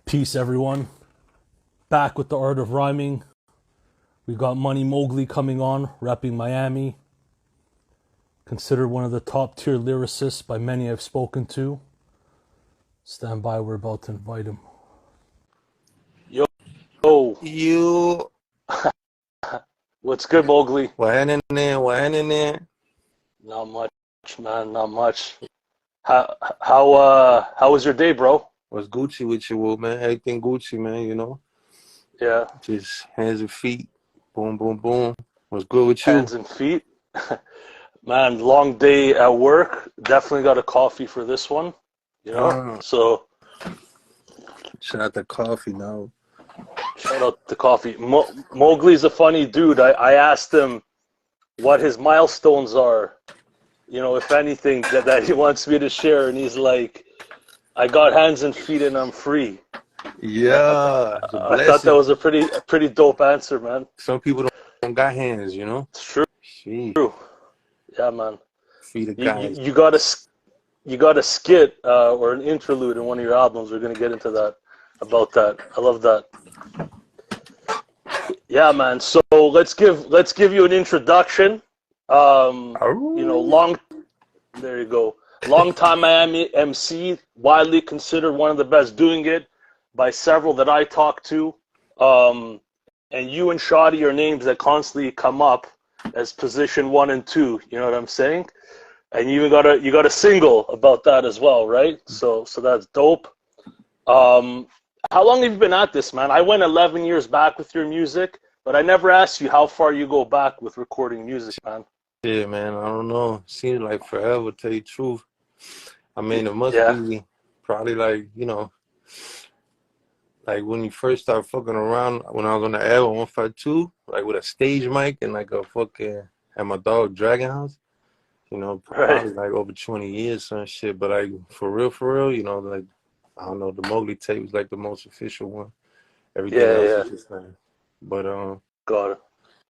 Peace, everyone. Back with the art of rhyming. We got Money Mogly coming on, rapping Miami. Considered one of the top tier lyricists by many I've spoken to. Stand by, we're about to invite him. Yo. You. What's good, Mogly? What happening there? Not much, man, not much. How was your day, bro? What's Gucci with you, man? Everything Gucci, man, you know? Yeah. Just hands and feet. Boom, boom, boom. What's good with you? Hands and feet. Man, long day at work. Definitely got a coffee for this one, you know? So shout out to coffee now. Shout out to coffee. Mowgli's a funny dude. I asked him what his milestones are, you know, if anything, that he wants me to share. And he's like, I got hands and feet and I'm free. Yeah. I thought that was a pretty dope answer, man. Some people don't got hands, you know? It's true. Jeez. True. Yeah, man. Feet of guys. You got a skit or an interlude in one of your albums. We're going to get into that, about that. I love that. Yeah, man. So let's give you an introduction. You know, there you go. Long-time Miami MC, widely considered one of the best doing it by several that I talk to. And you and Shoddy are names that constantly come up as position 1 and 2. You know what I'm saying? And you even got a single about that as well, right? So that's dope. How long have you been at this, man? I went 11 years back with your music, but I never asked you how far you go back with recording music, man. Yeah, man, I don't know. Seems like forever, tell you the truth. I mean, it must be probably like, you know, like when you first start fucking around, when I was on the air on 152, like with a stage mic and like a fucking, at my dog Dragon House, you know, probably like over 20 years or shit. But like, for real, you know, like, I don't know, the Mogly tape was like the most official one. Everything else is just like, but got it.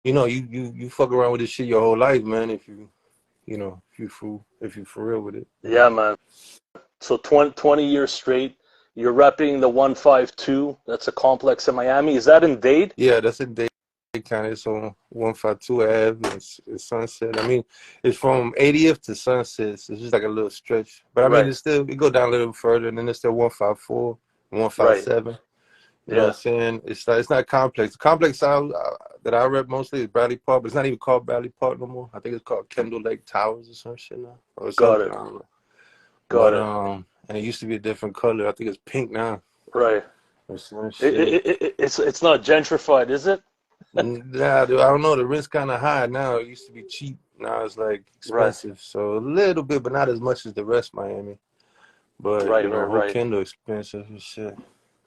you know, you fuck around with this shit your whole life, man. If you for real with it. Yeah, man. So 20 years straight, you're repping the 152. That's a complex in Miami. Is that in Dade? Yeah, that's in Dade. Kind of, it's on 152 Ave. It's Sunset. I mean, it's from 80th to Sunset. So it's just like a little stretch. But I mean, it go down a little further, and then it's still 154, 157. You know what I'm saying? It's not complex. The complex sound that I rep mostly is Bradley Park, but it's not even called Bradley Park no more. I think it's called Kendall Lake Towers or some shit now. Or Got it. Got it. And it used to be a different color. I think it's pink now. Right. It's not gentrified, is it? Nah, dude, I don't know. The rent's kind of high now. It used to be cheap. Now it's like expensive. So a little bit, but not as much as the rest of Miami. But you know, Kendall expensive and shit.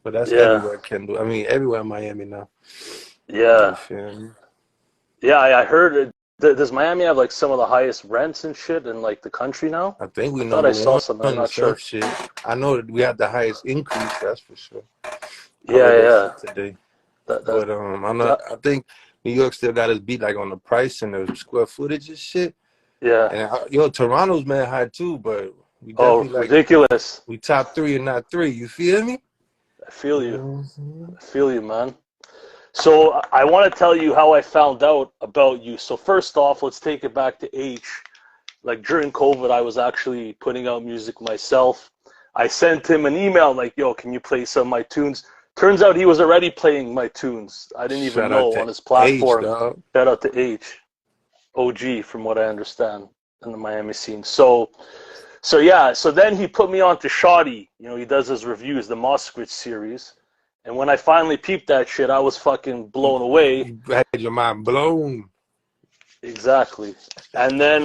But that's everywhere, Kendall. I mean, everywhere in Miami now. Yeah. Yeah, I heard it. Does Miami have like some of the highest rents and shit in like the country now? I think we know. I thought I saw something. I'm not sure. Shit. I know that we have the highest increase. That's for sure. Yeah. Today. But I think New York still got us beat like on the price and the square footage and shit. Yeah. And Toronto's mad high too, but we definitely ridiculous. We top 3 and not 3. You feel me? I feel you. I feel you, man. So I want to tell you how I found out about you. So first off, let's take it back to H. Like during COVID, I was actually putting out music myself. I sent him an email like, yo, can you play some of my tunes? Turns out he was already playing my tunes. I didn't even know on his platform. Shout out to H. OG, from what I understand, in the Miami scene. So then he put me on to Shoddy. You know, he does his reviews, the Moskowitz series. And when I finally peeped that shit, I was fucking blown away. You had your mind blown. Exactly. And then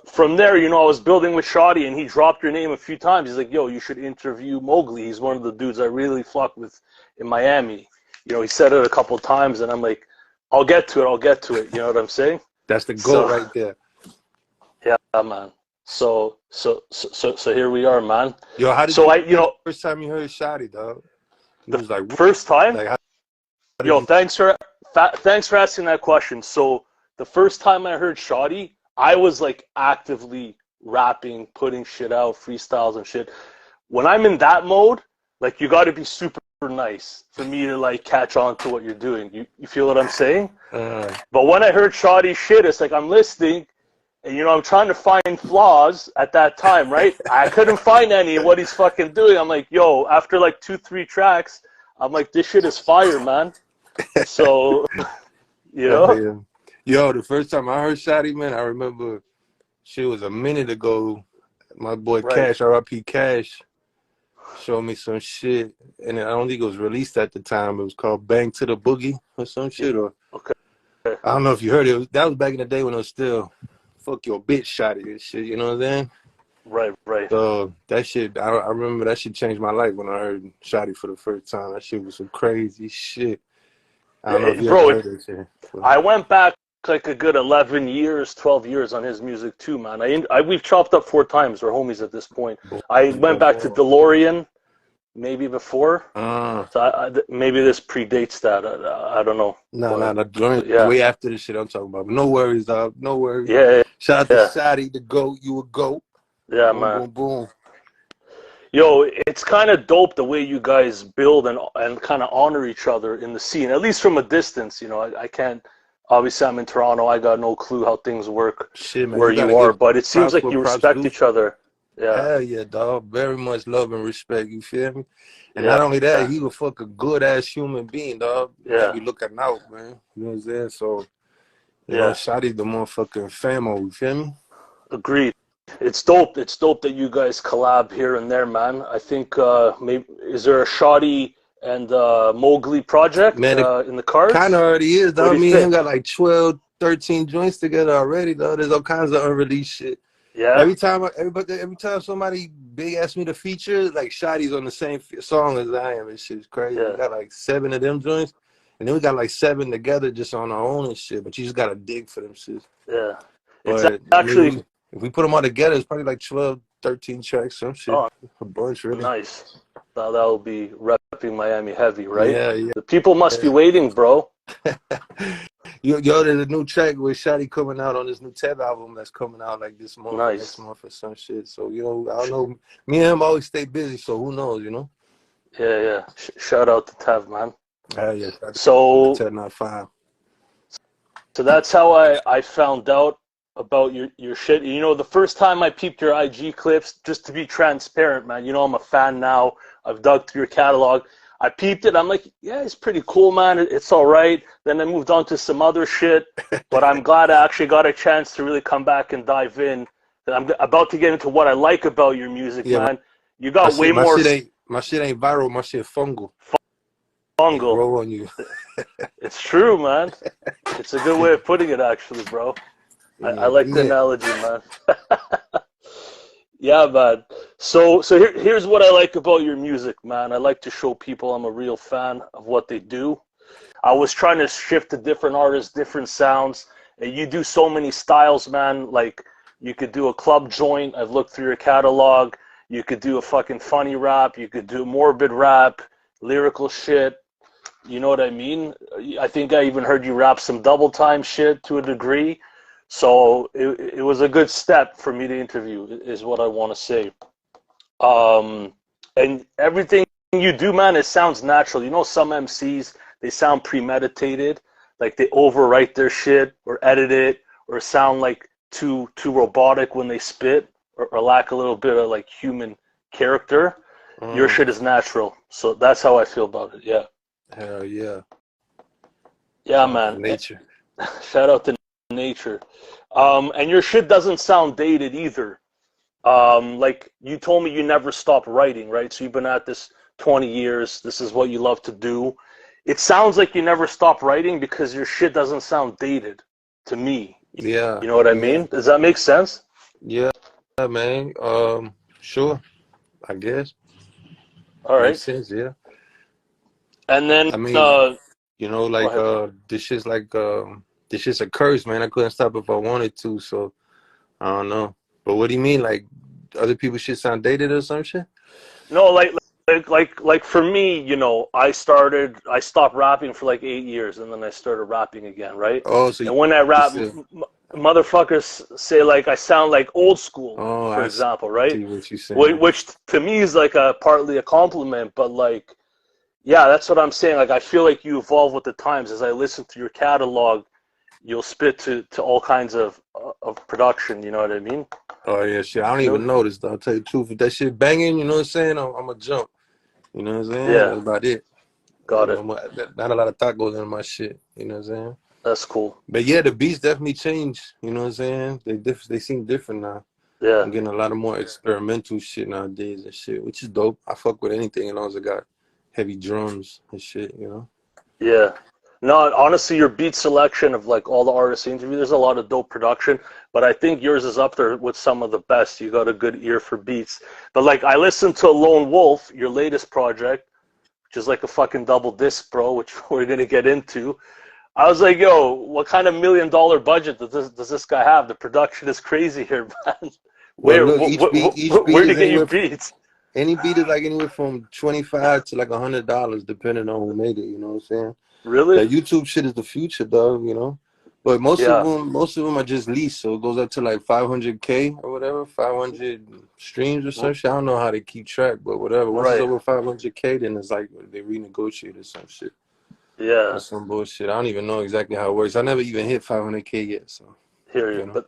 from there, you know, I was building with Shoddy, and he dropped your name a few times. He's like, yo, you should interview Mogly. He's one of the dudes I really fuck with in Miami. You know, he said it a couple of times, and I'm like, I'll get to it. You know what I'm saying? That's the goal right there. Yeah, man. So here we are, man. Yo, how did first time you heard Shoddy, dog? He was like, first time? Like, yo, thanks for asking that question. So the first time I heard Shoddy, I was like actively rapping, putting shit out, freestyles and shit. When I'm in that mode, like you got to be super nice for me to like catch on to what you're doing. You feel what I'm saying? But when I heard Shoddy's shit, it's like I'm listening, and you know I'm trying to find flaws at that time, right? I couldn't find any of what he's fucking doing. I'm like, yo, after like 2-3 tracks, I'm like, this shit is fire, man. So, you know. yeah. Yo, the first time I heard Shoddy, man, I remember shit was a minute ago. My boy Cash, R.I.P. Cash, showed me some shit, and I don't think it was released at the time. It was called Bang to the Boogie or some shit. Or Okay. I don't know if you heard it. That was back in the day when it was still fuck your bitch Shoddy and shit. You know what I'm saying? Right. So that shit, I remember that shit changed my life when I heard Shoddy for the first time. That shit was some crazy shit. I don't know if you ever heard that shit. So. I went back like a good 11 years, 12 years on his music too, man. We've chopped up 4 times. We're homies at this point. I went back to DeLorean, maybe before. So maybe this predates that. I don't know. No, way after the shit I'm talking about. But no worries, dog. No worries. Yeah. Shout out to Shoddy, the GOAT. You a GOAT. Yeah, boom, man. Boom, boom. Yo, it's kind of dope the way you guys build and kind of honor each other in the scene, at least from a distance. You know, I can't. Obviously, I'm in Toronto. I got no clue how things work where you are, but it seems like you respect each other. Yeah. Hell yeah, dog. Very much love and respect. You feel me? And not only that, he was fuck a good ass human being, dog. Yeah. Be looking out, man. You know what I'm saying? So, you know, Shoddy's the motherfucking famo. You feel me? Agreed. It's dope. It's dope that you guys collab here and there, man. I think maybe is there a Shoddy and Mogly project in the cards? Kind of already is, though. I mean, we got like 12, 13 joints together already, though. There's all kinds of unreleased shit. Yeah. Every time somebody big asks me to feature, like Shoddy's on the same song as I am. This shit's crazy. We got like 7 of them joints, and then we got like 7 together just on our own and shit. But you just gotta dig for them shit. Yeah. But it's actually, if we put them all together, it's probably like 12, 13 tracks, some shit. A bunch, really. Nice. Now that will be repping Miami heavy, right? Yeah. The people must be waiting, bro. Yo, there's a new track with Shoddy coming out on this new Tab album that's coming out like this month, next month or some shit. So, you know, I don't know. Me and him always stay busy, so who knows, you know? Yeah. Shout out to Tav, man. Yeah. So, Tab not fine. So that's how I found out about your shit. You know, the first time I peeped your IG clips, just to be transparent, man, you know, I'm a fan now. I've dug through your catalog. I peeped it. I'm like, yeah, it's pretty cool, man. It's all right. Then I moved on to some other shit. But I'm glad I actually got a chance to really come back and dive in. I'm about to get into what I like about your music, man. You got way more. My shit ain't viral. My shit fungal. Fungal. Grow on you. It's true, man. It's a good way of putting it, actually, bro. I like the analogy, man. Yeah, man. So here's what I like about your music, man. I like to show people I'm a real fan of what they do. I was trying to shift to different artists, different sounds, and you do so many styles, man. Like, you could do a club joint. I've looked through your catalog. You could do a fucking funny rap. You could do morbid rap, lyrical shit. You know what I mean? I think I even heard you rap some double time shit to a degree. So it was a good step for me to interview, is what I want to say. And everything you do, man, it sounds natural. You know, some MCs, they sound premeditated, like they overwrite their shit or edit it or sound like too robotic when they spit or lack a little bit of like human character. Your shit is natural. So that's how I feel about it. Yeah. Hell yeah. Yeah, man. Nature. Shout out to nature. And your shit doesn't sound dated either. Like you told me you never stopped writing, right? So you've been at this 20 years. This is what you love to do. It sounds like you never stopped writing because your shit doesn't sound dated to me. Yeah. You know what I mean? Does that make sense? Yeah, man. Sure. I guess. All right. Makes sense, yeah. And then I mean, you know, like this shit's like this shit's a curse, man. I couldn't stop if I wanted to, so I don't know. But what do you mean, like other people's shit sound dated or some shit? No, like for me, you know, I stopped rapping for like 8 years, and then I started rapping again, right? Oh, so and when I rap, motherfuckers say like I sound like old school, for example, right? What you're saying. Which to me is like partly a compliment, but like Yeah, that's what I'm saying. Like, I feel like you evolve with the times. As I listen to your catalog, you'll spit to all kinds of production. You know what I mean? Oh yeah, shit. I don't No. even notice though. I'll tell you the truth. If that shit banging, you know what I'm saying? I'm a jump. You know what I'm saying? Yeah, That's about it. You got it. know, not a lot of thought goes into my shit. You know what I'm saying? That's cool. But yeah, the beats definitely changed. You know what I'm saying? They seem different now. Yeah, I'm getting a lot of more experimental shit nowadays and shit, which is dope. I fuck with anything as long as I got heavy drums and shit, you know? yeah. No, honestly, your beat selection of like all the artists you interview, there's a lot of dope production, but I think yours is up there with some of the best. You got a good ear for beats. But like, I listened to Lone Wolf, your latest project, which is like a fucking double disc, bro, which we're gonna get into. I was like, yo, what kind of $1 million budget does this guy have? The production is crazy here, man. Well, Where look, each beat where do you is get your anywhere. beats? Any beat is like anywhere from 25 to like $100, depending on who made it. You know what I'm saying? Really? That YouTube shit is the future, dog. You know, but Yeah. most of them are just leased, so it goes up to like 500K or whatever, 500 streams or some shit. I don't know how they keep track, but whatever. Once it's Right. over 500K, then it's like they renegotiate or some shit or Yeah. some bullshit. I don't even know exactly how it works. I never even hit 500K yet, so Hear you you. know.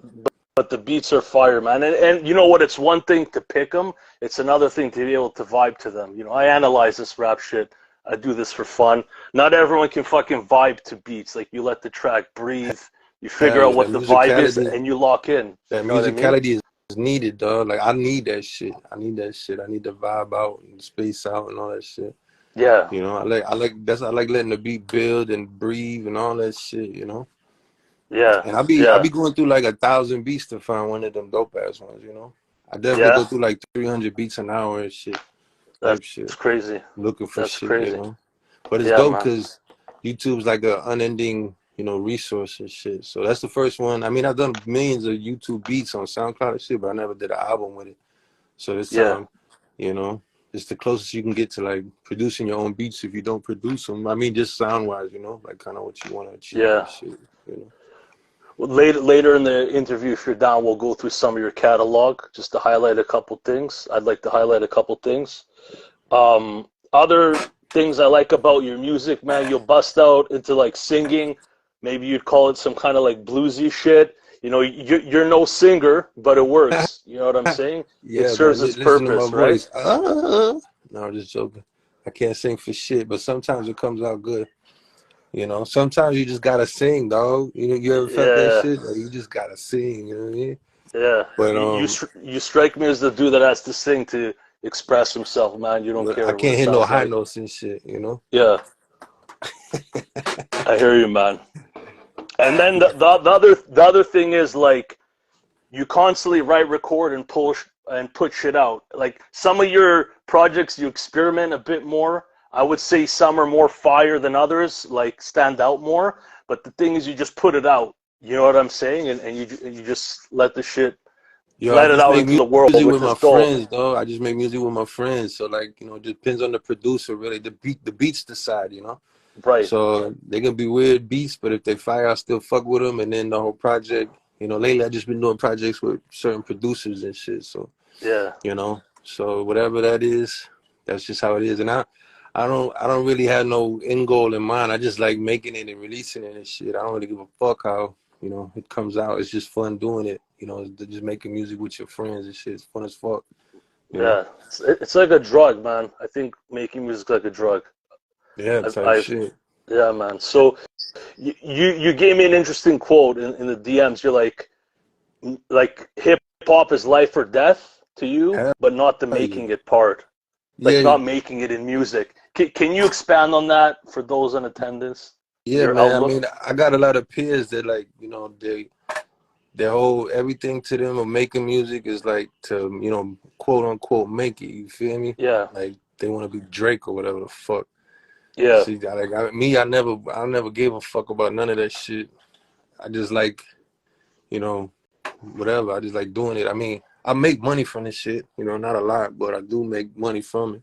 But the beats are fire, man. And you know what? It's one thing to pick them. It's another thing to be able to vibe to them. You know, I analyze this rap shit. I do this for fun. Not everyone can fucking vibe to beats. Like, you let the track breathe. You figure Hell out yeah, what the vibe is, and you lock in. that You know what I mean? musicality is needed, dog. Like I need that shit. I need that shit. I need to vibe out and space out and all that shit. Yeah. You know, I like letting the beat build and breathe and all that shit, you know. Yeah. And I Yeah. be going through like 1,000 beats to find one of them dope ass ones, you know. I definitely go Yeah. through like 300 beats an hour and shit, That's type shit, crazy. looking for That's shit, you crazy. know. But it's Yeah, dope man. because YouTube's like a unending, you know, resource and shit. So that's the first one. I mean, I've done millions of YouTube beats on SoundCloud and shit, but I never did an album with it. So this Yeah. time, you know, it's the closest you can get to like producing your own beats if you don't produce them. I mean, just sound wise, you know, like kind of what you want to achieve and Yeah. shit, you know. Well, later in the interview, if you're down, we'll go through some of your catalog just to highlight a couple things. I'd like to highlight a couple things. Other things I like about your music, man, you'll bust out into like singing. Maybe you'd call it some kind of like bluesy shit. You know, you're no singer, but it works. You know what I'm saying? It Yeah, man. serves its Listen to my purpose, right? voice. No, I'm just joking. I can't sing for shit, but sometimes it comes out good. You know, sometimes you just gotta sing, dog. You know, you ever felt that Yeah, shit? Like you just gotta sing. You know what I mean? yeah. But You strike me as the dude that has to sing to express himself, man. You don't I care what can't it hit no sounds high like. notes and shit. You know? Yeah, I hear you, man. And then Yeah. the other thing is like you constantly write, record, and push and put shit out. Like some of your projects, you experiment a bit more. I would say some are more fire than others, like stand out more. But the thing is, you just put it out. You know what I'm saying? And you just let the shit Yo, I let it just out make into the world, music with which my is dope. friends, though. I just make music with my friends. So like, you know, it depends on the producer, really. The beats decide, you know. Right. So they can be weird beats, but if they fire, I still fuck with them. And then the whole project, you know, lately I just been doing projects with certain producers and shit. So, Yeah. you know, so whatever that is, that's just how it is. And I don't really have no end goal in mind. I just like making it and releasing it and shit. I don't really give a fuck how, you know, it comes out. It's just fun doing it. You know, it's just making music with your friends and shit. It's fun as fuck, you know? Yeah. It's like a drug, man. I think making music like a drug. Yeah, type I've shit. yeah, man. So you gave me an interesting quote in the DMs. You're like hip hop is life or death to you, Hell but not the yeah. making it part. Like Yeah, not making it in music. Can you expand on that for those in attendance? yeah, Your man. I outlook? mean, I got a lot of peers that like, you know, their whole everything to them of making music is like to, you know, quote unquote make it. You feel me? Yeah, Like they want to be Drake or whatever the fuck. yeah, See, I never gave a fuck about none of that shit. I just like, you know, whatever. I just like doing it. I mean, I make money from this shit. You know, not a lot, but I do make money from it.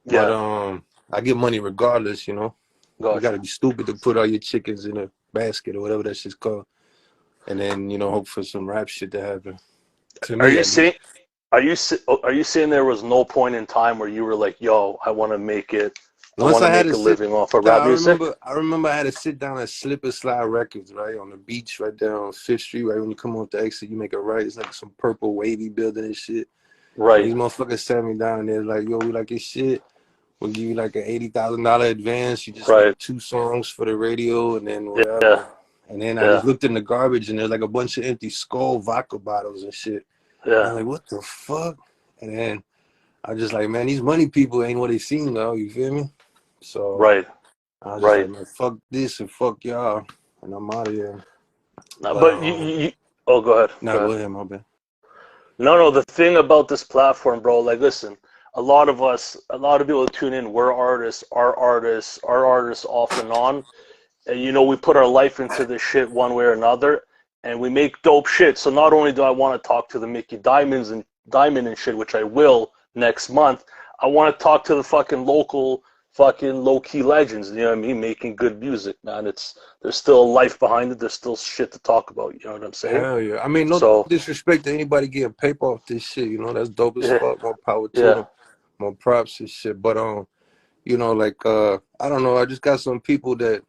But yeah. I get money regardless. You know, you Gotcha. gotta be stupid to put all your chickens in a basket or whatever that shit's called, and then you know hope for some rap shit to happen. To Are me, you at least. saying are you saying there was no point in time where you were like, "Yo, I want to make it. I Once want to I had make to a sit living off of rap down, music. I remember I had to sit down at Slip and Slide Records, right, on the beach right there on Fifth Street. Right when you come off the exit, you make a right. It's like some purple wavy building and shit. And Right. these motherfuckers sat me down and they're like, "Yo, we like your shit. We'll give you like an $80,000 advance. You just make 2 songs for the radio and then whatever." Yeah. And then I Yeah. just looked in the garbage and there's like a bunch of empty Skull vodka bottles and shit. Yeah. And I'm like, what the fuck? And then I just like, man, these money people ain't what they seem though. You feel me? So Right. I was just Right. like, man, fuck this and fuck y'all, and I'm out of here. But But you oh, go ahead. nah, go ahead, my bad. No, the thing about this platform, bro, like, listen, a lot of people tune in, we're artists, our artists off and on. And, you know, we put our life into this shit one way or another, and we make dope shit. So not only do I want to talk to the Mickey Diamond and shit, which I will next month, I want to talk to the fucking local fucking low-key legends, you know what I mean, making good music, man. There's still life behind it. There's still shit to talk about, you know what I'm saying? Hell yeah. I mean, no So, disrespect to anybody getting paper off this shit, you know, that's dope as yeah, fuck. More power to yeah, them. More props and shit. But you know, like I don't know, I just got some people that,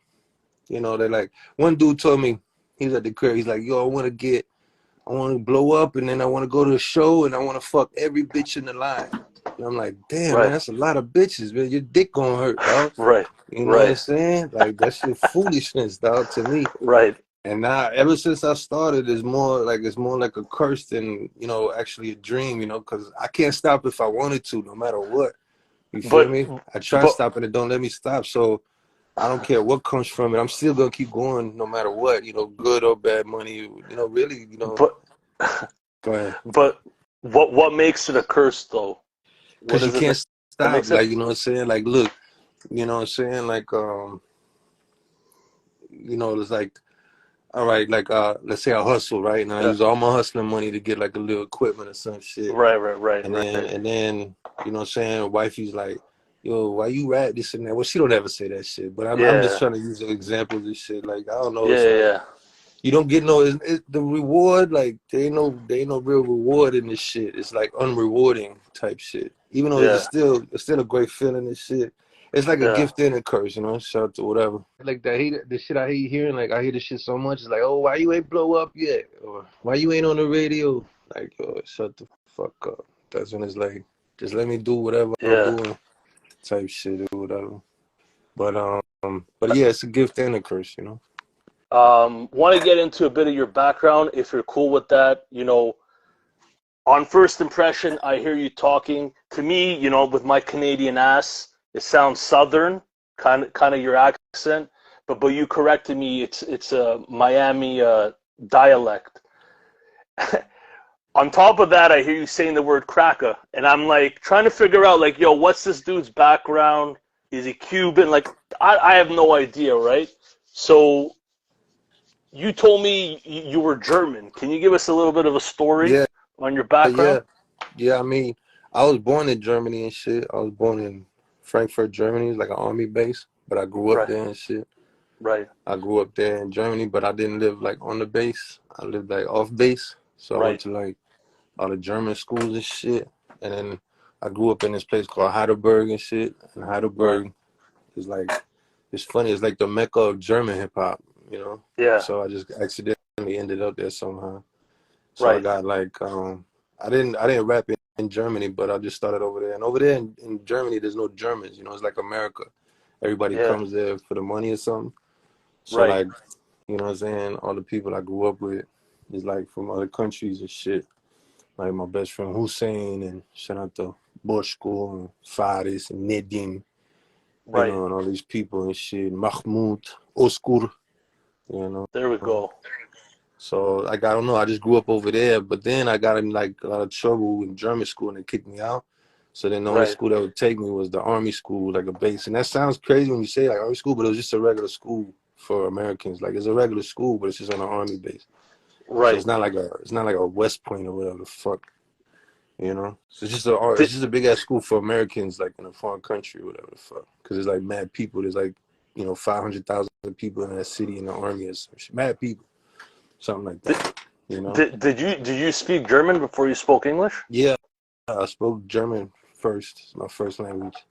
you know, they like, one dude told me, he's at the crib, he's like, yo, I want to blow up, and then I want to go to a show, and I want to fuck every bitch in the line. And I'm like, damn, man, right, that's a lot of bitches, man. Your dick gonna hurt, dog. right, You know what I'm right, saying? Like, that shit foolishness, dog, to me. right. And now, ever since I started, it's more like a curse than, you know, actually a dream, you know, because I can't stop if I wanted to, no matter what. You feel But, me? I try to but, stop and it don't let me stop. So I don't care what comes from it. I'm still gonna keep going no matter what, you know, good or bad money, you know, really, you know. but, Go ahead. but, what makes it a curse, though? What Because you is it can't that stop. makes it? Like, you know what I'm saying? Like, look, you know what I'm saying? Like, you know, it's like, all right, like, let's say I hustle, right? And I Yeah. use all my hustling money to get like a little equipment or some shit. Right. And then, you know what I'm saying? Wifey's like, yo, why you rap this and that? Well, she don't ever say that shit, but I'm just Yeah, trying to use examples and shit. Like, I don't know. yeah, It's like, yeah. you don't get the reward, like, there ain't no real reward in this shit. It's like unrewarding type shit. Even though Yeah, it's still a great feeling and shit. It's like a yeah. gift and a curse, you know, shout out to whatever. Like the shit I hate hearing, like I hear this shit so much, it's like, oh, why you ain't blow up yet? Or why you ain't on the radio? Like, oh, shut the fuck up. That's when it's like, just let me do whatever I'm Yeah. doing type shit or whatever. But yeah, it's a gift and a curse, you know. Want to get into a bit of your background, if you're cool with that. You know, on first impression, I hear you talking. To me, you know, with my Canadian ass, it sounds southern, kind of your accent. But you corrected me. It's a Miami dialect. On top of that, I hear you saying the word cracker, and I'm like trying to figure out, like, yo, what's this dude's background? Is he Cuban? Like, I have no idea, right? So you told me you were German. Can you give us a little bit of a story Yeah, on your background? yeah, yeah. I mean, I was born in Germany and shit. I was born in Frankfurt, Germany. It's like an army base, but I grew up Right, there and shit. right, I grew up there in Germany, but I didn't live like on the base. I lived like off base. So I went right, to like all the German schools and shit. And then I grew up in this place called Heidelberg and shit. And right. Heidelberg is like, it's funny. It's like the mecca of German hip hop, you know? Yeah, So I just accidentally ended up there somehow. So I right. got like, I didn't rap in Germany, but I just started over there. And over there in Germany, there's no Germans, you know? It's like America. Everybody Yeah, comes there for the money or something. So right. like, you know what I'm saying? All the people I grew up with is like from other countries and shit. Like my best friend Hussein and shout out to Boshko and Faris and Nedim, you Right. know, and all these people and shit. Mahmoud, Oskur, you know. There we go. So like I don't know, I just grew up over there, but then I got in like a lot of trouble in German school and they kicked me out. So then the only Right. school that would take me was the army school, like a base. And that sounds crazy when you say like army school, but it was just a regular school for Americans. Like it's a regular school, but it's just on an army base. So Right. it's not like a West Point or whatever the fuck, you know. So it's Did, just a big ass school for Americans, like in a foreign country or whatever the fuck. Because there's like mad people. There's like 500,000 people in that city in the army. Is mad people, something like did, that, you know. did you speak German before you spoke English? Yeah, I spoke German first. It's my first language.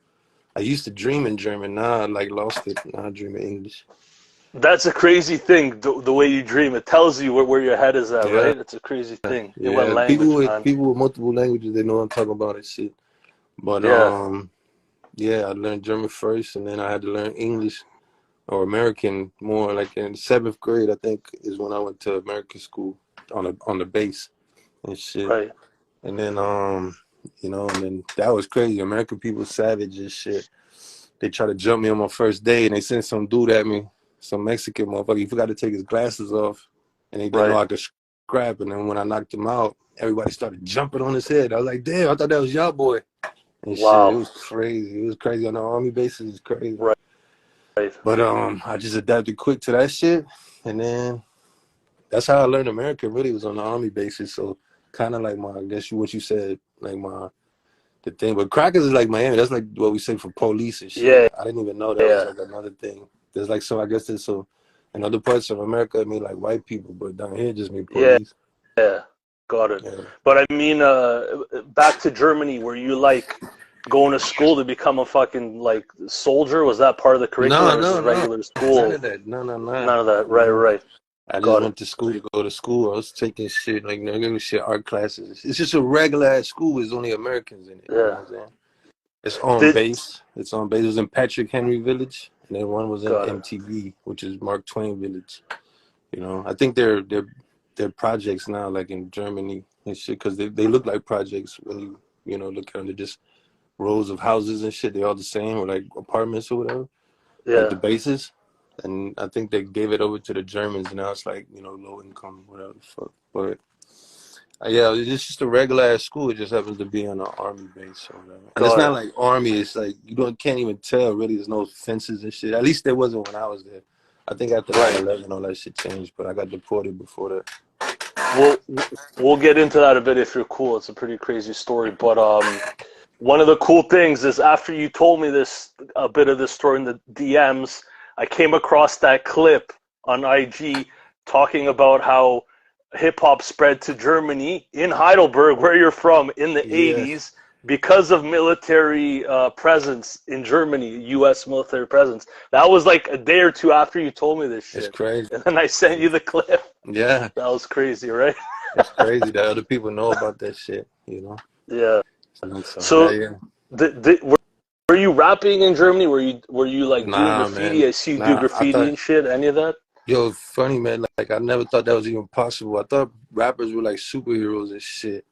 I used to dream in German. Now I like lost it. Now I dream in English. That's a crazy thing. The way you dream, it tells you where your head is at, Yeah, right? It's a crazy thing. In what yeah. language, man? People with multiple languages, they know what I'm talking about and shit. But Yeah, yeah, I learned German first, and then I had to learn English or American more. Like in seventh grade, I think is when I went to American school on the base and shit. right. And then you know, and then that was crazy. American people savage as shit. They tried to jump me on my first day, and they sent some dude at me, some Mexican motherfucker. He forgot to take his glasses off, and he didn't know Right. I could scrap. And then when I knocked him out, everybody started jumping on his head. I was like, damn, I thought that was y'all boy. And shit, it Wow. was crazy. It was crazy on the army bases. It's crazy. Right. Right. But I just adapted quick to that shit, and then that's how I learned American. Really was on the army bases. So kind of like I guess what you said, like the thing. But crackers is like Miami. That's like what we say for police and shit. Yeah. I didn't even know that was Yeah. like another thing. There's like I guess there's so in other parts of America it mean like white people, but down here it just mean Yeah. police. Yeah. Got it. Yeah. But I mean, back to Germany, were you like going to school to become a fucking like soldier? Was that part of the curriculum, No, or was no, just no. regular None school? of that. No, no, no. None of that. Right. No. Right. I just Got it. went to school to go to school. I was taking shit like regular shit, art classes. It's just a regular ass school. There's only Americans in it. You know Yeah. what I'm saying? It's on Did base. It's on base. It was in Patrick Henry Village, and then one was in got it. MTV, which is Mark Twain Village. You know, I think they're projects now, like in Germany and shit, because they look like projects when you know look at them. They're just rows of houses and shit. They're all the same, or like apartments or whatever, like the Yeah. bases. And I think they gave it over to the Germans, and now it's like low income, whatever the fuck. But yeah, it's just a regular ass school. It just happens to be on an army base or whatever. And it's Got not it. like army. It's like can't even tell really. There's no fences and shit. At least there wasn't when I was there. I think after Right. 9/11, all that shit changed. But I got deported before that. We'll we'll get into that a bit if you're cool. It's a pretty crazy story, but one of the cool things is after you told me a bit of this story in the DMs, I came across that clip on IG talking about how hip hop spread to Germany in Heidelberg, where you're from, in the Yeah, 80s because of military presence in Germany, U.S. military presence. That was like a day or two after you told me this it's shit. crazy. And then I sent you the clip. Yeah, That was crazy, right? it's crazy that other people know about that shit. Yeah. So yeah, So, yeah. were you rapping in Germany? Were you like doing Nah, man. graffiti? I see you do Nah, I graffiti thought, and shit. Any of that? yo, funny man. Like I never thought that was even possible. I thought rappers were like superheroes and shit.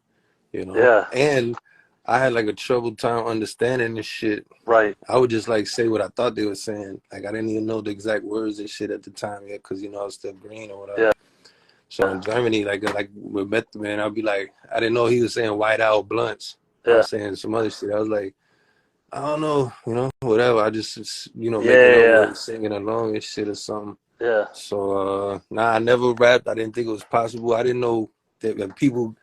Yeah. And I had like a troubled time understanding this shit. Right. I would just like say what I thought they were saying. Like I didn't even know the exact words and shit at the time yet, because I was still green or whatever. Yeah. So in Germany, like with Meth Man, I'd be like, I didn't know he was saying white owl blunts. I Yeah. was saying some other shit. I was like, I don't know, whatever. I just Yeah. making up Yeah. words, singing along and shit or something. Yeah. So nah, I never rapped. I didn't think it was possible. I didn't know that people,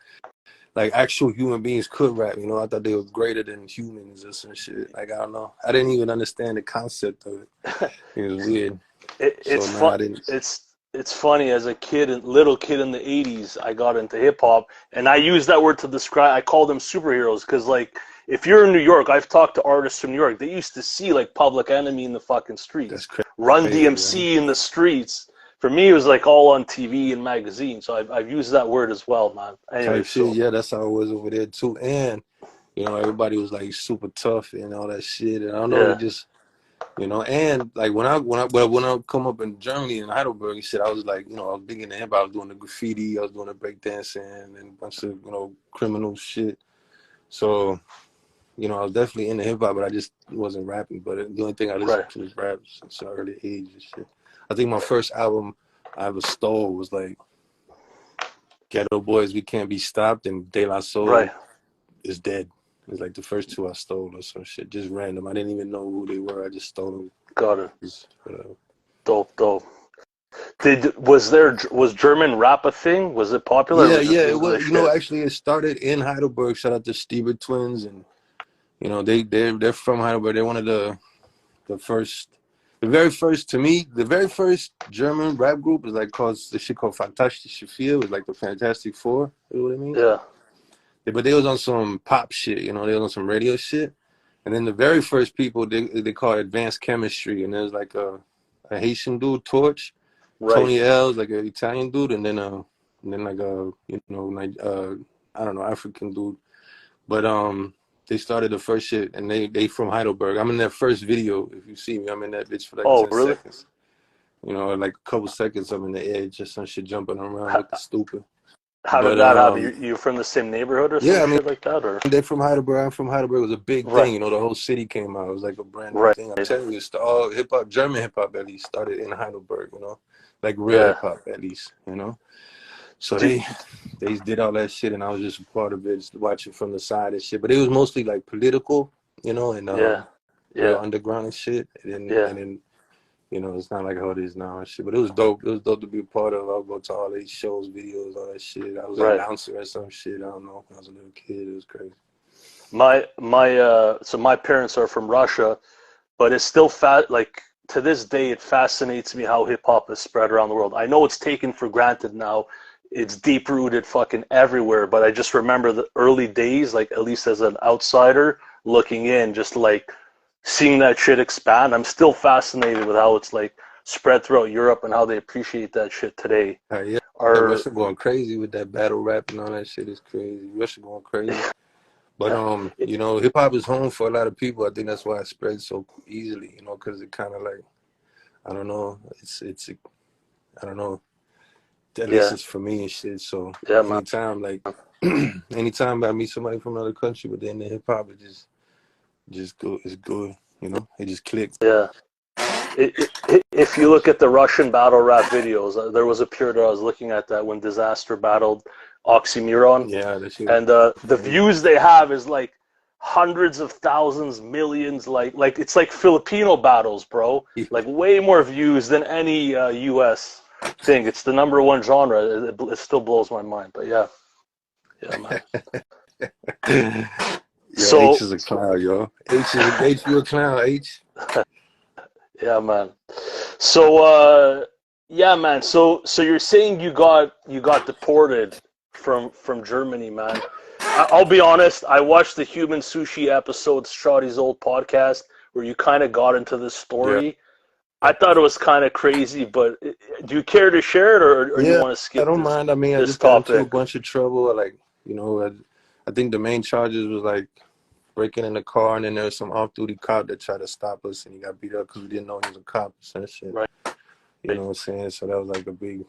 like actual human beings, could rap. I thought they were greater than humans or some shit. Like I don't know. I didn't even understand the concept of it. It was weird. So It's nah, fun. I didn't. It's funny. As a kid, little kid in the '80s, I got into hip hop, and I use that word to describe. I call them superheroes because, like, if you're in New York, I've talked to artists from New York. They used to see like Public Enemy in the fucking That's streets, Run crazy, man. DMC in the streets. For me, it was like all on TV and magazines. So I've used that word as well, man. Anyway, Type shit. so Yeah, that's how it was over there too. And everybody was like super tough and all that shit. And I don't know, it yeah, just and like when I come up in Germany in Heidelberg and shit, I was like, I was big into hip hop. I was doing the graffiti, I was doing the breakdancing and a bunch of criminal shit. So I was definitely into hip hop, but I just wasn't rapping. But the only thing I listened right. to was rap since an early age and shit. I think my first album I ever stole was like Ghetto Boys, We Can't Be Stopped, and De La Right. Soul Is Dead. It's like the first two I stole or some shit, just random. I didn't even know who they were. I just stole them. Got it. Just whatever. Dope, dope. Was German rap a thing? Was it popular or Yeah, was it just yeah. It was. English shit? Actually, it started in Heidelberg. Shout out to Stieber twins, and they're from Heidelberg. They're one of the first, the very first to me, the very first German rap group is like called the shit called Fantastische Vier. It was like the Fantastic Four. You know what I mean? Yeah. But they was on some pop shit. They was on some radio shit. And then the very first people they call it advanced chemistry, and there's like a Haitian dude, Torch, Tony L's like an Italian dude, and then like a I don't know, African dude. But they started the first shit, and they from Heidelberg. I'm in their first video. If you see me, I'm in that bitch for like 10 seconds. You know, like a couple seconds, I'm in the edge, just some shit jumping around looking stupid. How did that happen? You from the same neighborhood or some shit like that? Or they're from Heidelberg. I'm from Heidelberg. It was a big thing. You know, the whole city came out. It was like a brand new thing. I'm telling you, all hip hop, German hip hop at least, started in Heidelberg. You know, like real hip hop at least. You know, so they did all that shit, and I was just a part of it, just watching from the side and shit. But it was mostly like political, you know, and real underground and shit. And then you know, it's not like how it is now and shit. But it was dope. It was dope to be a part of. I would go to all these shows, videos, all that shit. I was an announcer or some shit. I don't know. When I was a little kid, it was crazy. So my parents are from Russia, but it's still like to this day it fascinates me how hip hop is spread around the world. I know it's taken for granted now. It's deep rooted fucking everywhere, but I just remember the early days, like at least as an outsider looking in, just like seeing that shit expand. I'm still fascinated with how it's like spread throughout Europe and how they appreciate that shit today. Russia going crazy with that battle rap and all that shit is crazy. Russia going crazy. But you know, hip hop is home for a lot of people. I think that's why it spreads so easily, you know, because it kind of like, I don't know, it's I don't know. At least it's for me and shit. So anytime anytime I meet somebody from another country, but then the hip hop is just good. It's good, you know. It just clicked. Yeah. If you look at the Russian battle rap videos, there was a period where I was looking at that when Disaster battled Oxymoron. Yeah, that shit. And the views they have is like hundreds of thousands, millions. Like it's like Filipino battles, bro. Like way more views than any U.S. thing. It's the #1 genre. It still blows my mind. But yeah, man. So H is a clown, yo. H, you a clown, H. Yeah, man. So man. So you're saying you got deported from Germany, man. I'll be honest. I watched the Human Sushi episode, Shawty's old podcast, where you kind of got into this story. Yeah. I thought it was kind of crazy, but do you care to share it, or you want to skip? I don't mind. I mean, I just got into a bunch of trouble. Like, you know, I think the main charges was like breaking in the car, and then there was some off-duty cop that tried to stop us, and he got beat up because we didn't know he was a cop and shit. Right. You know what I'm saying? So that was like a big.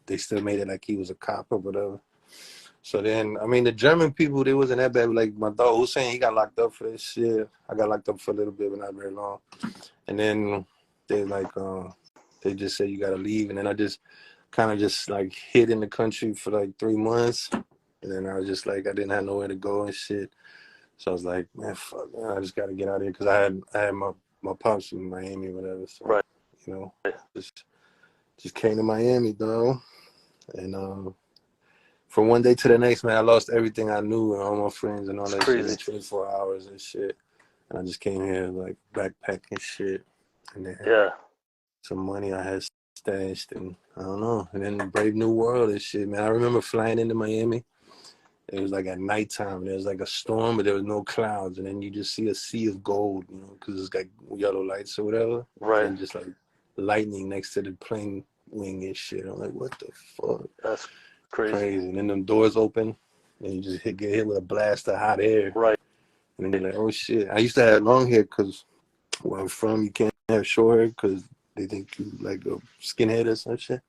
They still made it like he was a cop or whatever. So then, I mean, the German people, they wasn't that bad. Like my dog Hussein, he got locked up for this shit. I got locked up for a little bit, but not very long. And then they like, they just said you gotta leave. And then I just kind of just like hid in the country for like 3 months. And then I was just like, I didn't have nowhere to go and shit. So I was like, man, fuck, man, I just gotta get out of here because I had my pops in Miami or whatever. So, you know, just came to Miami, though. And from one day to the next, man, I lost everything I knew and all my friends and all that shit in 24 hours and shit. And I just came here like backpacking shit. And then some money I had stashed and I don't know. And then Brave New World and shit, man. I remember flying into Miami. It was like at nighttime. There was like a storm, but there was no clouds. And then you just see a sea of gold, you know, because it's like yellow lights or whatever. Right. And just like lightning next to the plane wing and shit. I'm like, what the fuck? That's crazy. And then them doors open and you just get hit with a blast of hot air. Right. And then you're like, oh shit. I used to have long hair because where I'm from, you can't have short hair because they think you like a skinhead or some shit.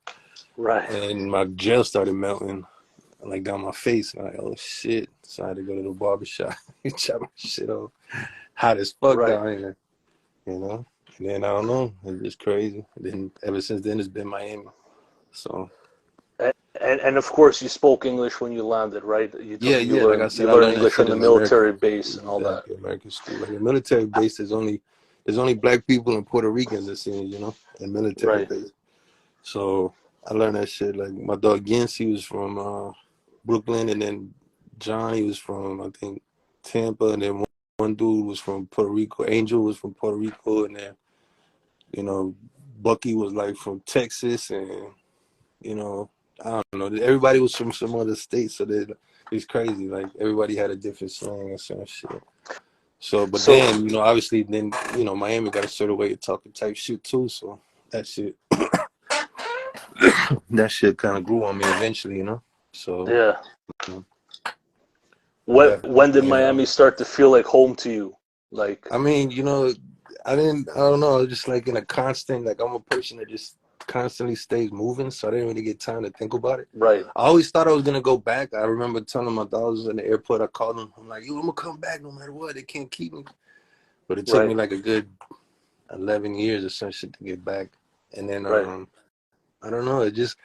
Right. And my gel started melting like down my face. And I'm like, oh shit. So I had to go to the barbershop and chop my shit off. Hot as fuck down here. You know? And then I don't know. It's just crazy. And then ever since then it's been Miami. So And of course you spoke English when you landed, right? You like I said, you learned English in the military base and all that. American school. Like a military base there's only black people and Puerto Ricans, it seems, you know, in military base. So I learned that shit. Like my dog Gins, he was from Brooklyn, and then John, he was from I think Tampa, and then one dude was from Puerto Rico. Angel was from Puerto Rico, and then you know Bucky was like from Texas, and you know I don't know. Everybody was from some other state, so it's crazy. Like everybody had a different slang and some shit. So, but So then, you know, obviously, then, you know, Miami got a certain way of talking type shit too. So that shit, that shit kind of grew on me eventually, you know. So, yeah, you know, what yeah, when did and Miami start to feel like home to you? Like, I mean, you know, I don't know, I was just like in a constant, like I'm a person that just constantly stays moving, so I didn't really get time to think about it. right, I always thought I was gonna go back. I remember telling my dad I was in the airport. I called him. I'm like, yo, I'm gonna come back no matter what. They can't keep me. But it took me right, like a good 11 years or some shit to get back. And then right. I don't know. It just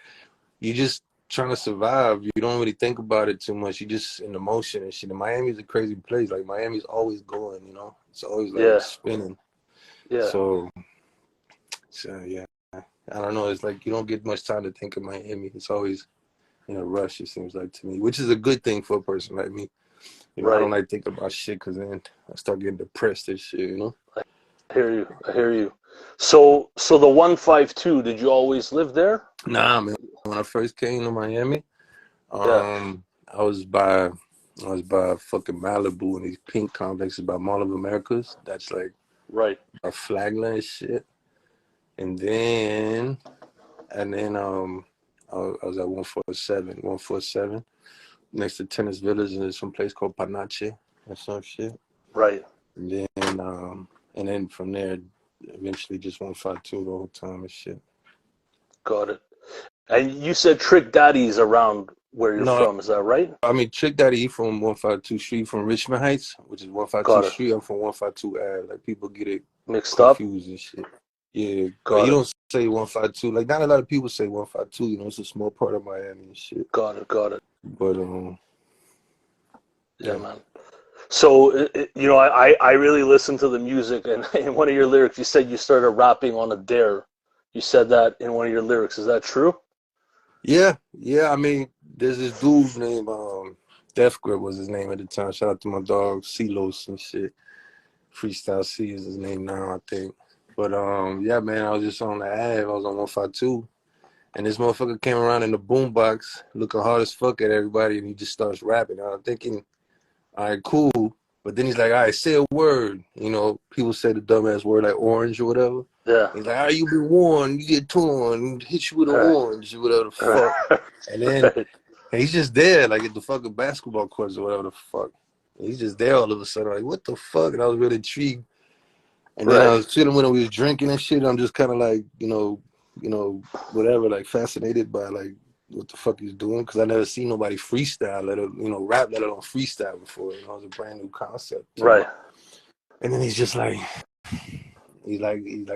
you just trying to survive. You don't really think about it too much. You just in the motion and shit. And Miami's a crazy place. Like Miami's always going. You know, it's always like Yeah, spinning. yeah, So yeah, I don't know. It's like you don't get much time to think of Miami. It's always in a rush. It seems like to me, which is a good thing for a person like me. You know, I right. don't like thinking about shit because then I start getting depressed and shit. You know. I hear you. I hear you. So the 152, did you always live there? Nah, man. When I first came to Miami, Yeah, um, I was by fucking Malibu and these pink complexes by Mall of Americas. That's like right, a Flagler and shit. And then I was at 147 next to Tennis Village, and there's some place called Panache or some shit. right. And then from there, eventually just 152 the whole time and shit. Got it. And you said Trick Daddy's around where you're No, from, is that right? I mean Trick Daddy he from 152 Street from Richmond Heights, which is 152 Got it. Street. I'm from 152 Ave. Like people get it Mixed up? confused and shit. Yeah, but Got you it. don't say 152. Like not a lot of people say 152. You know, it's a small part of Miami and shit. Got it. Got it. But Yeah, yeah. man. So, I really listened to the music, and in one of your lyrics, you said you started rapping on a dare. You said that in one of your lyrics. Is that true? Yeah. I mean, there's this dude named Death Grip was his name at the time. Shout out to my dog Celos and shit. Freestyle C is his name now, I think. But yeah, man, I was just on the Ave. I was on 152, and this motherfucker came around in the boombox, looking hard as fuck at everybody, and he just starts rapping. I'm thinking, all right, cool. But then he's like, all right, say a word. You know, people say the dumbass word like orange or whatever. Yeah. He's like, all right, you been warned, you get torn, hit you with an All right. orange, whatever the All fuck. And then right. and he's just there, like at the fucking basketball courts or whatever the fuck. And he's just there all of a sudden, like, what the fuck? And I was really intrigued. And then I Right. was chilling with him, we was drinking and shit. I'm just kind of like, whatever, like fascinated by like what the fuck he's doing. Cause I never seen nobody freestyle, rap, let alone freestyle before. You know, it was a brand new concept to me. Right. And then he's like,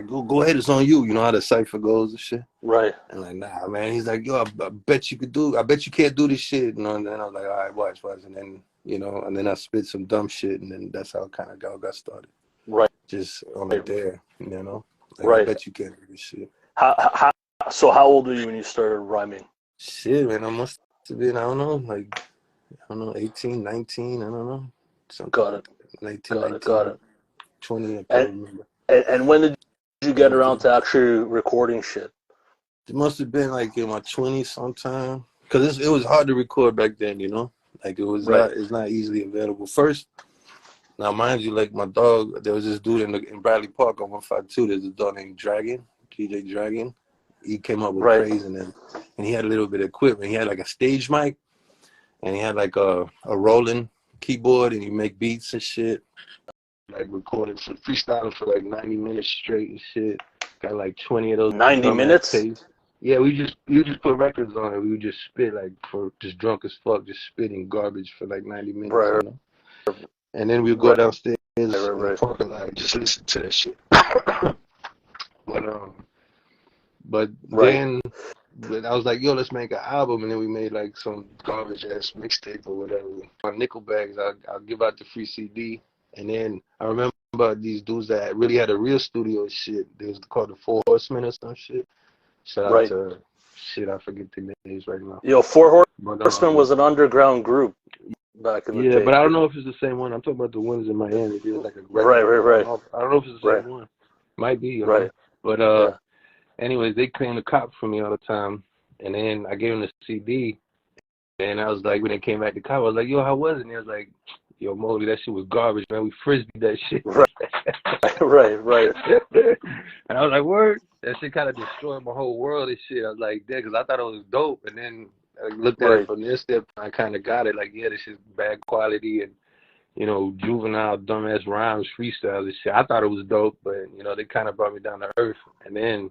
go ahead, it's on you. You know how the cipher goes and shit. Right. And like, nah, man. He's like, yo, I bet you can't do this shit. You know, and then I was like, all right, watch. And then, and then I spit some dumb shit, and then that's how it kind of got started. Right. Just on a dare, you know? Like, I Right. bet you can't do this shit. So how old were you when you started rhyming? Shit, man, I must have been, I don't know, like, 18, 19, I don't know. Something Got like it. that. 19, Got it. Got 19, it. 20, I can't And remember. and when did you get around 19. to actually recording shit? It must have been like in my 20s sometime. Because it was hard to record back then, you know? Like, Right. it's not easily available. First, now, mind you, like my dog, there was this dude in Bradley Park on 152. There's a dog named Dragon, DJ Dragon. He came up with Right. Craze, and he had a little bit of equipment. He had like a stage mic, and he had like a rolling keyboard, and he make beats and shit. Like recording for freestyling for like 90 minutes straight and shit. Got like 20 of those 90 dumbass minutes? tapes. Yeah, we just put records on it. We would just spit like for just drunk as fuck, just spitting garbage for like 90 minutes, Right. you know. And then we'd go Right. downstairs Right. in the Right. parking lot and just listen to that shit. but but Right. then I was like, yo, let's make an album, and then we made like some garbage ass mixtape or whatever. On nickel bags, I'll give out the free CD, and then I remember these dudes that really had a real studio and shit. They was called the Four Horsemen or some shit. Shout out Right. to shit, I forget the names right now. Four But Horsemen was an underground group back in the yeah, day. but I don't know if it's the same one. I'm talking about the ones in Miami. They was like a Right. record Right. label. Right. I don't know if it's the Right. same one. Might be, you know. Right. But Yeah. anyways, they came to cop for me all the time, and then I gave them the CD, and I was like, when they came back to cop, I was like, yo, how was it? And they was like, yo, Mogly, that shit was garbage, man. We frisbeed that shit. Right. Right. And I was like, word? That shit kind of destroyed my whole world and shit. I was like, yeah, because I thought it was dope. And then I looked at it from this step, I kind of got it. Like, yeah, this is bad quality and, you know, juvenile, dumbass rhymes, freestyle and shit. I thought it was dope, but, you know, they kind of brought me down to earth. And then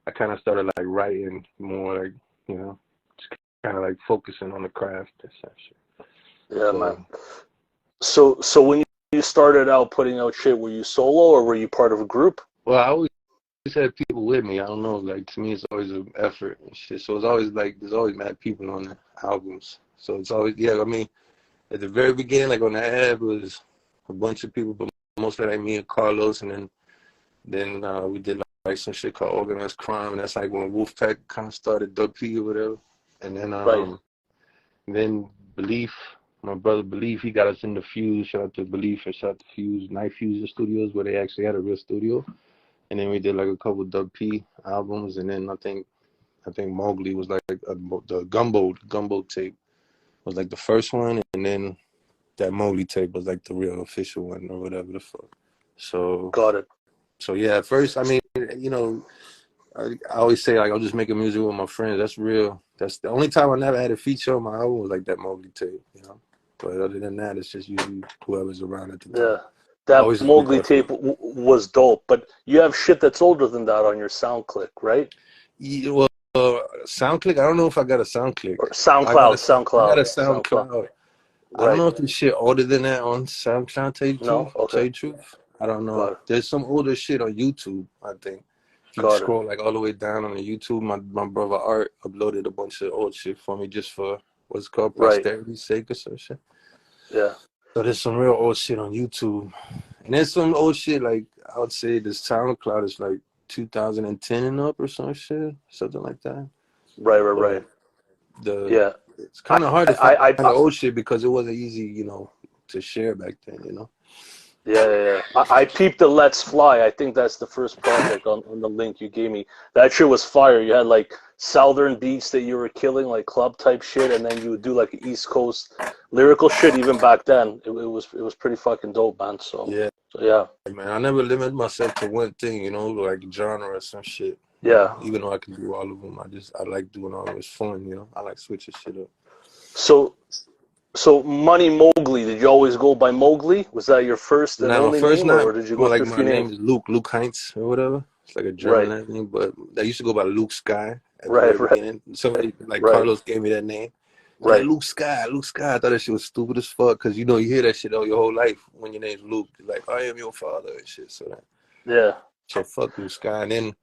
I kind of started, like, writing more, like, you know, just kind of, like, focusing on the craft and shit. Yeah, man. So when you started out putting out shit, were you solo or were you part of a group? Well, I always had people with me. I don't know. Like, to me, it's always an effort and shit. So it's always, like, there's always mad people on the albums. So it's always, yeah, I mean, at the very beginning, like on the ad, it was a bunch of people, but mostly like me and Carlos, and then we did like some shit called Organized Crime, and that's like when Wolfpack kind of started, Dub P or whatever. And then then Belief, my brother Belief, he got us into Fuse. Shout out to Belief and shout out to Fuse, Night Fusion Studios, where they actually had a real studio. And then we did like a couple Dub P albums, and then I think Mogly was like the Gumbo tape was like the first one, and then that Mogly tape was like the real official one or whatever the fuck. So got it. So yeah, at first, I mean, you know, I always say like I'll just make music with my friends. That's real. That's the only time I never had a feature on my album was like that Mogly tape, you know. But other than that, it's just usually whoever's around at the time. Yeah, that Mogly tape was dope. But you have shit that's older than that on your SoundClick, right? Yeah, well, SoundClick. I don't know if I got a SoundClick. Or SoundCloud. I got a SoundCloud. Right. I don't know if there's shit older than that on SoundCloud. Tell you the truth. Okay. Tell you the truth. I don't know. There's some older shit on YouTube, I think. If you scroll like all the way down on the YouTube, my brother Art uploaded a bunch of old shit for me just for what's called posterity's sake or some shit. Yeah. So there's some real old shit on YouTube. And there's some old shit like I would say the SoundCloud is like 2010 and up or some shit, something like that. Right. It's kind of hard to find the old shit because it wasn't easy, you know, to share back then, you know. Yeah. I peeped the Let's Fly. I think that's the first project on the link you gave me. That shit was fire. You had like southern beats that you were killing, like club type shit, and then you would do like East Coast lyrical shit. Even back then, it was pretty fucking dope, man. So yeah. Man, I never limit myself to one thing, you know, like genre or some shit. Yeah. Even though I can do all of them, I like doing all of it. It's fun, you know. I like switching shit up. So Money Mogly, did you always go by Mogly? Was that your first and only name, or did you go through a few names? My name is Luke Heinz or whatever. It's like a German name, but I used to go by Luke Sky. Right. Somebody like Carlos gave me that name. Like, Luke Sky. I thought that shit was stupid as fuck because you know you hear that shit all your whole life when your name's Luke. Like, I am your father and shit. So fuck Luke Sky. And then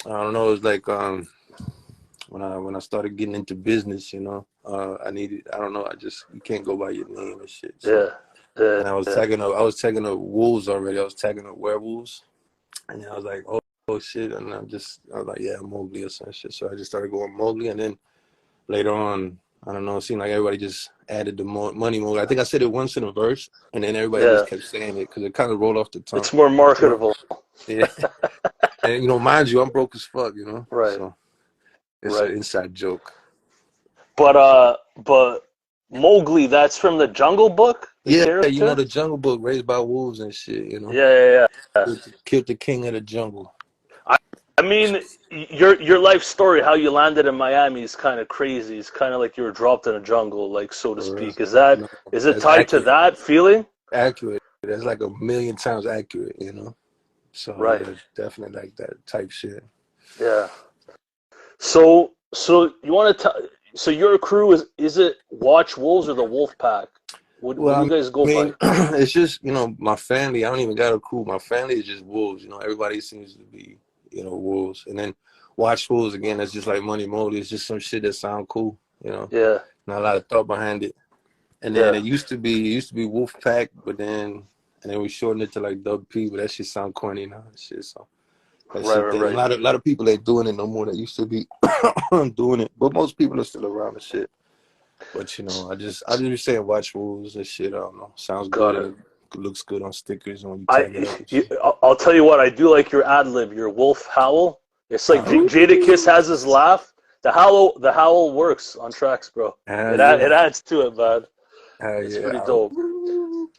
I don't know. It was like when I started getting into business, you know, you can't go by your name and shit. So. Yeah. And I was tagging up wolves already. I was tagging up werewolves, and I was like, oh shit. And I was like, yeah, Mogly or some shit. So I just started going Mogly, and then later on, I don't know, it seemed like everybody just added the Money Mogly. I think I said it once in a verse, and then everybody just kept saying it because it kind of rolled off the tongue. It's more marketable. Yeah. And you know, mind you, I'm broke as fuck, you know. Right. So it's an inside joke. But Mogly, that's from the Jungle Book? Character? You know, the Jungle Book, raised by wolves and shit, you know. Yeah. Killed the king of the jungle. I mean, your life story, how you landed in Miami is kind of crazy. It's kind of like you were dropped in a jungle, like, so to speak. Is it tied to that feeling? Accurate. That's like 1,000,000 times accurate, you know. So definitely like that type shit. Yeah. So you want to tell? So your crew is it Watch Wolves or the Wolf Pack? What do you guys go by? It's just, you know, my family. I don't even got a crew. My family is just wolves. You know, everybody seems to be, you know, wolves. And then Watch Wolves again. That's just like Money Mogly. It's just some shit that sound cool. You know. Yeah. Not a lot of thought behind it. And then it used to be Wolf Pack, but then we shortened it to like Dub P. But that shit sound corny now. And shit. So. Right. A lot of people ain't doing it no more. That used to be doing it, but most people are still around and shit. But you know, I just be saying Watch Wolves and shit. I don't know. Sounds good. It looks good on stickers when you tag it up. I'll tell you what. I do like your ad lib, your wolf howl. It's like Jadakiss has his laugh. The howl works on tracks, bro. It adds to it, man. It's pretty dope.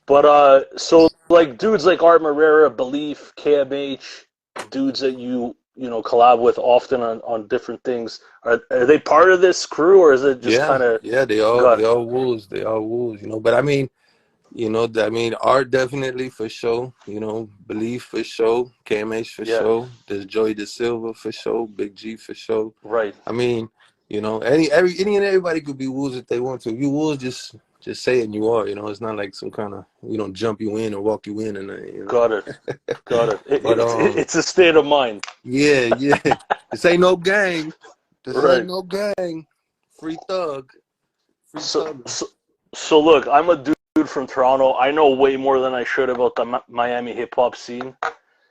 So like dudes like Art Marrera, Belief, KMH, dudes that you know collab with often on different things. Are they part of this crew, or is it just Yeah, kind of yeah, got they all wolves, you know. But I mean, you know, I mean, art definitely for sure. You know, Belief for sure, KMH for yeah, sure. There's Joey De Silva for sure, Big G for sure. right? I mean, you know, any and everybody could be wolves if they want to. If you wolves, just say it and you are. You know, it's not like some kind of we don't jump you in or walk you in, and you know. Got it, got it. But It's a state of mind, yeah, yeah. This ain't no gang. This ain't right? no gang. Free thug. Free So, thug. so, so look, I'm a dude from Toronto. I know way more than I should about the Miami hip hop scene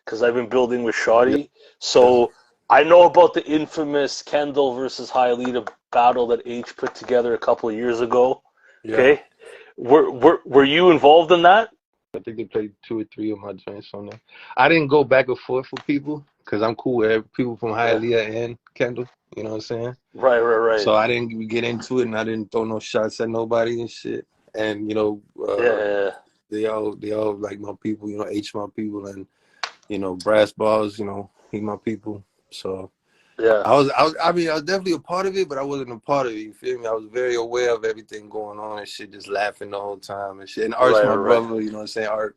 because I've been building with Yeah, Shoddy. yeah, So I know about the infamous Kendall versus Hialeah battle that H put together a couple of years ago. yeah. Okay, were you involved in that? I think they played 2 or 3 of my joints on there. I didn't go back and forth with people because I'm cool with people from Yeah. Hialeah and Kendall. You know what I'm saying? Right, right, right. So I didn't get into it, and I didn't throw no shots at nobody and shit. And you know, Yeah, yeah, they all like my people. You know, H my people, and you know, Brass Balls. You know, he my people. So yeah. I mean, I was definitely a part of it, but I wasn't a part of it. You feel me? I was very aware of everything going on and shit, just laughing the whole time and shit. And Art's Right, my right, right. brother. You know what I'm saying? Art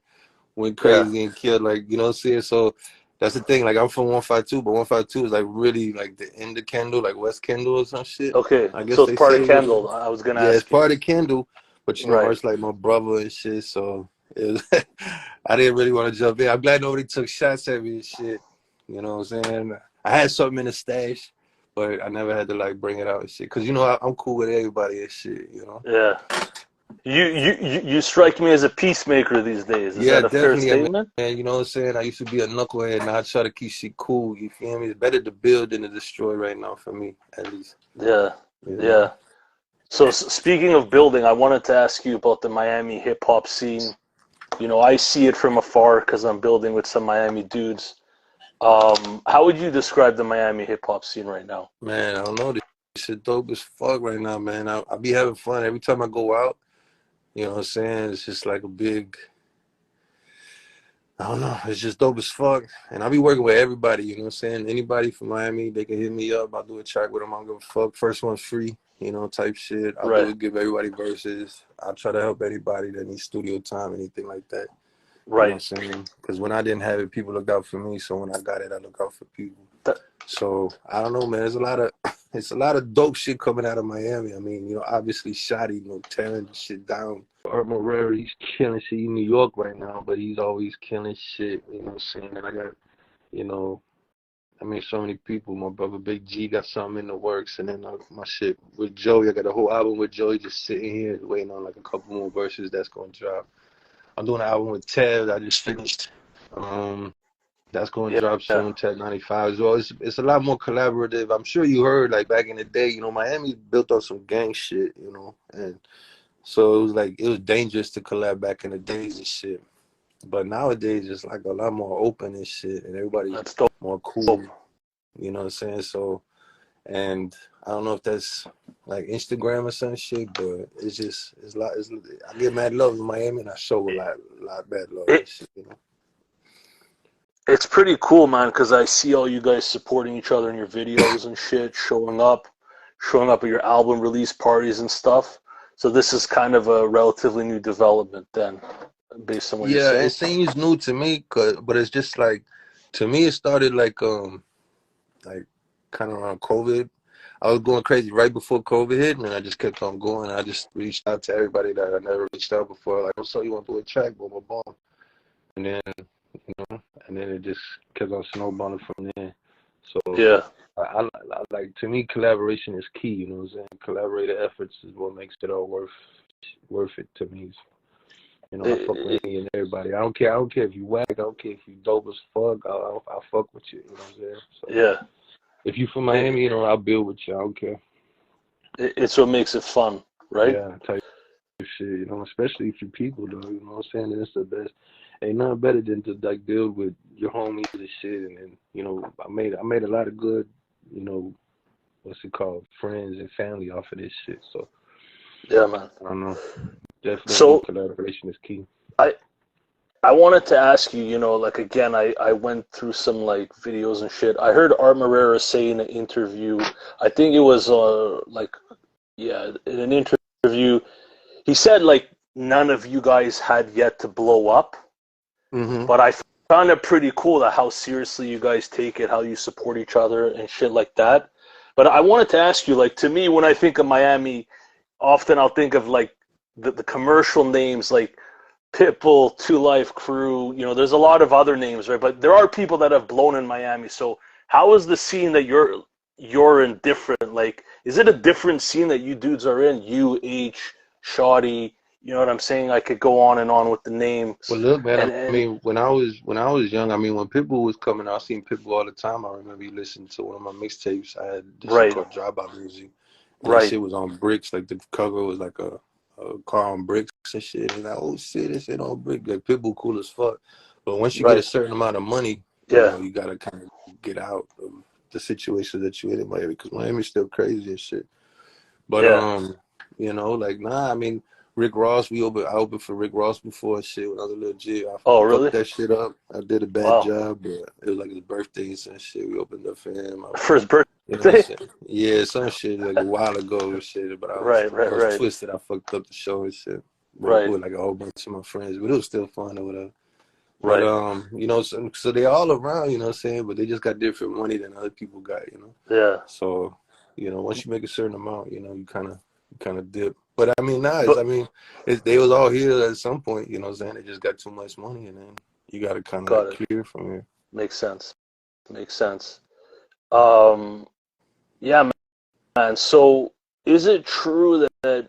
went Yeah. crazy and killed, like, you know what I'm saying? So that's the thing. Like, I'm from 152, but 152 is like really like the end of Kendall, like West Kendall or some shit. Okay, I guess so it's they part say of it was, Kendall. I was gonna yeah, it's ask you. part of Kendall, but you know, Right. Art's like my brother and shit. So it was, I didn't really want to jump in. I'm glad nobody took shots at me and shit. You know what I'm saying? I had something in the stash, but I never had to like bring it out and shit. Cause you know, I'm cool with everybody and shit, you know? Yeah. You strike me as a peacemaker these days. Is Yeah, that a fair definitely. I mean, statement? man, you know what I'm saying? I used to be a knucklehead, now I try to keep shit cool. You feel me? It's better to build than to destroy right now for me, at least. Yeah. You know? Yeah. So speaking of building, I wanted to ask you about the Miami hip hop scene. You know, I see it from afar because I'm building with some Miami dudes. How would you describe the Miami hip hop scene right now? Man, I don't know. This shit dope as fuck right now, man. I be having fun every time I go out. You know what I'm saying? It's just like a big, I don't know. It's just dope as fuck. And I be working with everybody, you know what I'm saying? Anybody from Miami, they can hit me up. I'll do a track with them. I don't give a fuck. First one's free, you know, type shit. I'll do Right. it, give everybody verses. I'll try to help anybody that needs studio time, anything like that. You know Right. what I'm saying? Because when I didn't have it, people looked out for me. So when I got it, I look out for people. That, So I don't know, man. There's a lot of it's a lot of dope shit coming out of Miami. I mean, you know, obviously Shotty, you know, tearing shit down. Art Marrera, he's killing shit in New York right now, but he's always killing shit. You know what I'm saying? And I got, you know, I mean, so many people. My brother Big G got something in the works, and then my shit with Joey. I got a whole album with Joey just sitting here waiting on like a couple more verses that's gonna drop. I'm doing an album with Tev. I just finished. Um, that's going to yeah. drop Yeah. soon. Ted 95 as well. It's a lot more collaborative. I'm sure you heard like back in the day. You know, Miami built on some gang shit. You know, and so it was like it was dangerous to collab back in the days and shit. But nowadays it's like a lot more open and shit, and everybody's That's dope. more cool. You know what I'm saying? So, and I don't know if that's like Instagram or some shit, but it's just it's a lot. I get mad love in Miami, and I show a lot bad love and It shit. You know. it's pretty cool, man, because I see all you guys supporting each other in your videos and shit, showing up at your album release parties and stuff. So this is kind of a relatively new development then, based on what you're Yeah, it saying. seems new to me, but it's just like, to me, it started like kind of around COVID. I was going crazy right before COVID hit, and I just kept on going. I just reached out to everybody that I never reached out before, like, "Oh, so you want to do a track?" Boom, boom, boom, and then and then it just kept on snowballing from there. So Yeah. I like, to me, collaboration is key. You know what I'm saying? Collaborative efforts is what makes it all worth it to me. You know, I fuck with It, any and everybody. I don't care. I don't care if you whack. I don't care if you dope as fuck. I'll fuck with you. You know what I'm saying? So yeah. if you from It, Miami, you know, I'll build with you. I don't care. it's what makes it fun, right? Yeah, type of shit. You know, especially if you people though. You know what I'm saying? And it's the best. Ain't nothing better than to like build with your homies and shit. And then, you know, I made a lot of good, you know, what's it called, friends and family off of this shit. So Yeah, man. I don't know. Definitely collaboration is key. I wanted to ask you, you know, like again, I went through some like videos and shit. I heard Art Morera say in an interview, I think it was in an interview, he said like none of you guys had yet to blow up, but I found it pretty cool that how seriously you guys take it, how you support each other and shit like that. But I wanted to ask you, like, to me, when I think of Miami, often I'll think of like the commercial names like Pitbull, Two Life Crew, you know, there's a lot of other names, right? But there are people that have blown in Miami. So how is the scene that you're in different? Like, is it a different scene that you dudes are in? You, H, Shawty, you know what I'm saying? I could go on and on with the names. Well, look, man. I mean, when I was young, I mean, when Pitbull was coming out, I seen Pitbull all the time. I remember you listening to one of my mixtapes. I had this shit called Dropout Music. And that shit was on bricks. Like the cover was like a car on bricks and shit. And like, oh shit, this shit on bricks. Like Pitbull cool as fuck. But once you get a certain amount of money, you know, you gotta kind of get out of the situation that you in Miami, because Miami's still crazy and shit. But you know, like I mean, Rick Ross, I opened for Rick Ross before and shit when I was a little G. I fucked that shit up. I did a bad job, but it was like his birthday and some shit. We opened up for him. For his birthday? You know, yeah, some shit like a while ago and shit. But I was twisted. I fucked up the show and shit. With like a whole bunch of my friends, but it was still fun or whatever. But you know, so they all around, you know what I'm saying? But they just got different money than other people got, you know. Yeah. So, you know, once you make a certain amount, you know, you kind of dip. But I mean, they was all here at some point, you know what I'm saying? They just got too much money, and then you got to kind of clear from here. Makes sense. Yeah, man. So is it true that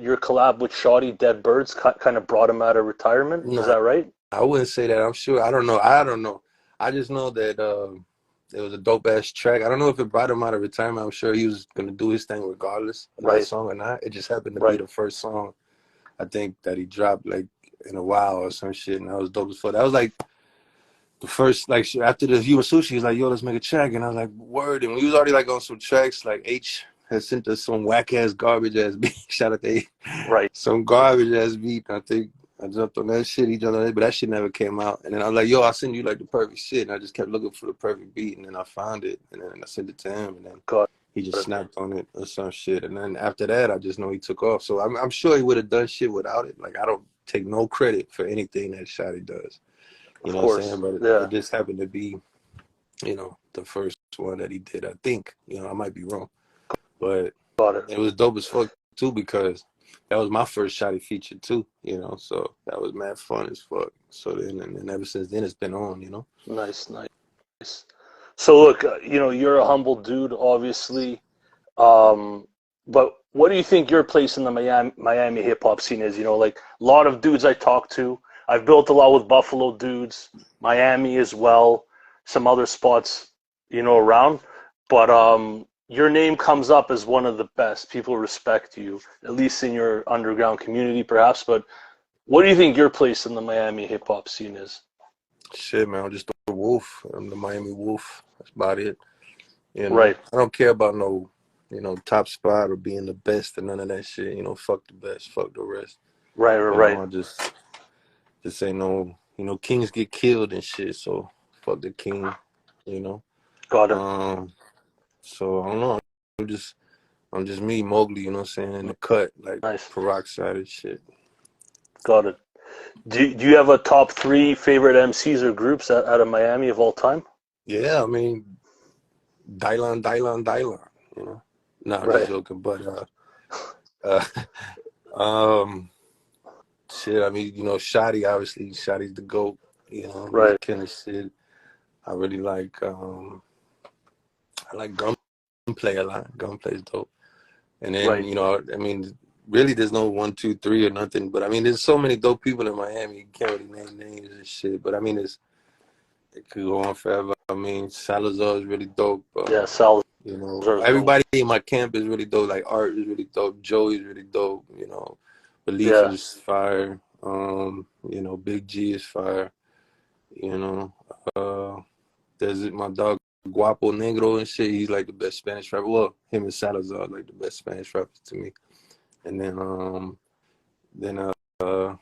your collab with Shawty Dead Birds kind of brought him out of retirement? Nah, is that right? I wouldn't say that. I'm sure. I don't know. I just know that it was a dope ass track. I don't know if it brought him out of retirement. I'm sure he was gonna do his thing regardless of that song or not. It just happened to be the first song I think that he dropped like in a while or some shit, and that was dope as fuck. That was like the first, like after the You and Sushi, he was like, yo, let's make a track, and I was like, word. And we was already like on some tracks. Like H had sent us some whack ass garbage ass beat. Shout out to H. Some garbage ass beat. I think I jumped on that shit. He jumped on it, but that shit never came out. And then I was like, yo, I'll send you like the perfect shit. And I just kept looking for the perfect beat, and then I found it, and then I sent it to him, and then he just snapped on it or some shit. And then after that, I just know he took off. So I'm sure he would have done shit without it. Like I don't take no credit for anything that Shotty does. You know what I'm saying? But it just happened to be, you know, the first one that he did. I think, you know, I might be wrong, but it was dope as fuck too, because that was my first Shotty feature too, you know, so that was mad fun as fuck. So then, and ever since then, it's been on, you know. Nice. So look, you know, you're a humble dude, obviously, but what do you think your place in the Miami hip hop scene is? You know, like a lot of dudes I talk to, I've built a lot with Buffalo dudes, Miami as well, some other spots, you know, around, but your name comes up as one of the best. People respect you, at least in your underground community, perhaps. But what do you think your place in the Miami hip hop scene is? Shit, man, I'm just the wolf. I'm the Miami wolf. That's about it. You know? Right. I don't care about no, you know, top spot or being the best or none of that shit. You know, fuck the best, fuck the rest. Right. You know, I just ain't no, you know, kings get killed and shit. So fuck the king. You know. Got it. So I don't know. I'm just me, Mogly, you know what I'm saying? In the cut, like peroxide and shit. Got it. Do you have a top 3 favorite MCs or groups out of Miami of all time? Yeah, I mean, Dylan, you know. No, I'm just joking, but shit, I mean, you know, Shotty, obviously, Shotty's the GOAT, you know, that kind of shit. I really like Gunplay a lot. Gunplay's dope. And then, you know, I mean, really there's no 1, 2, 3 or nothing, but I mean, there's so many dope people in Miami, you can't really name names and shit, but I mean, it could go on forever. I mean, Salazar is really dope. Salazar. You know, everybody in my camp is really dope. Like Art is really dope. Joey's really dope. You know, Belief is fire. You know, Big G is fire. You know, there's my dog Guapo Negro and shit. He's like the best Spanish rapper. Well, him and Salazar are like the best Spanish rappers to me. And then Then I don't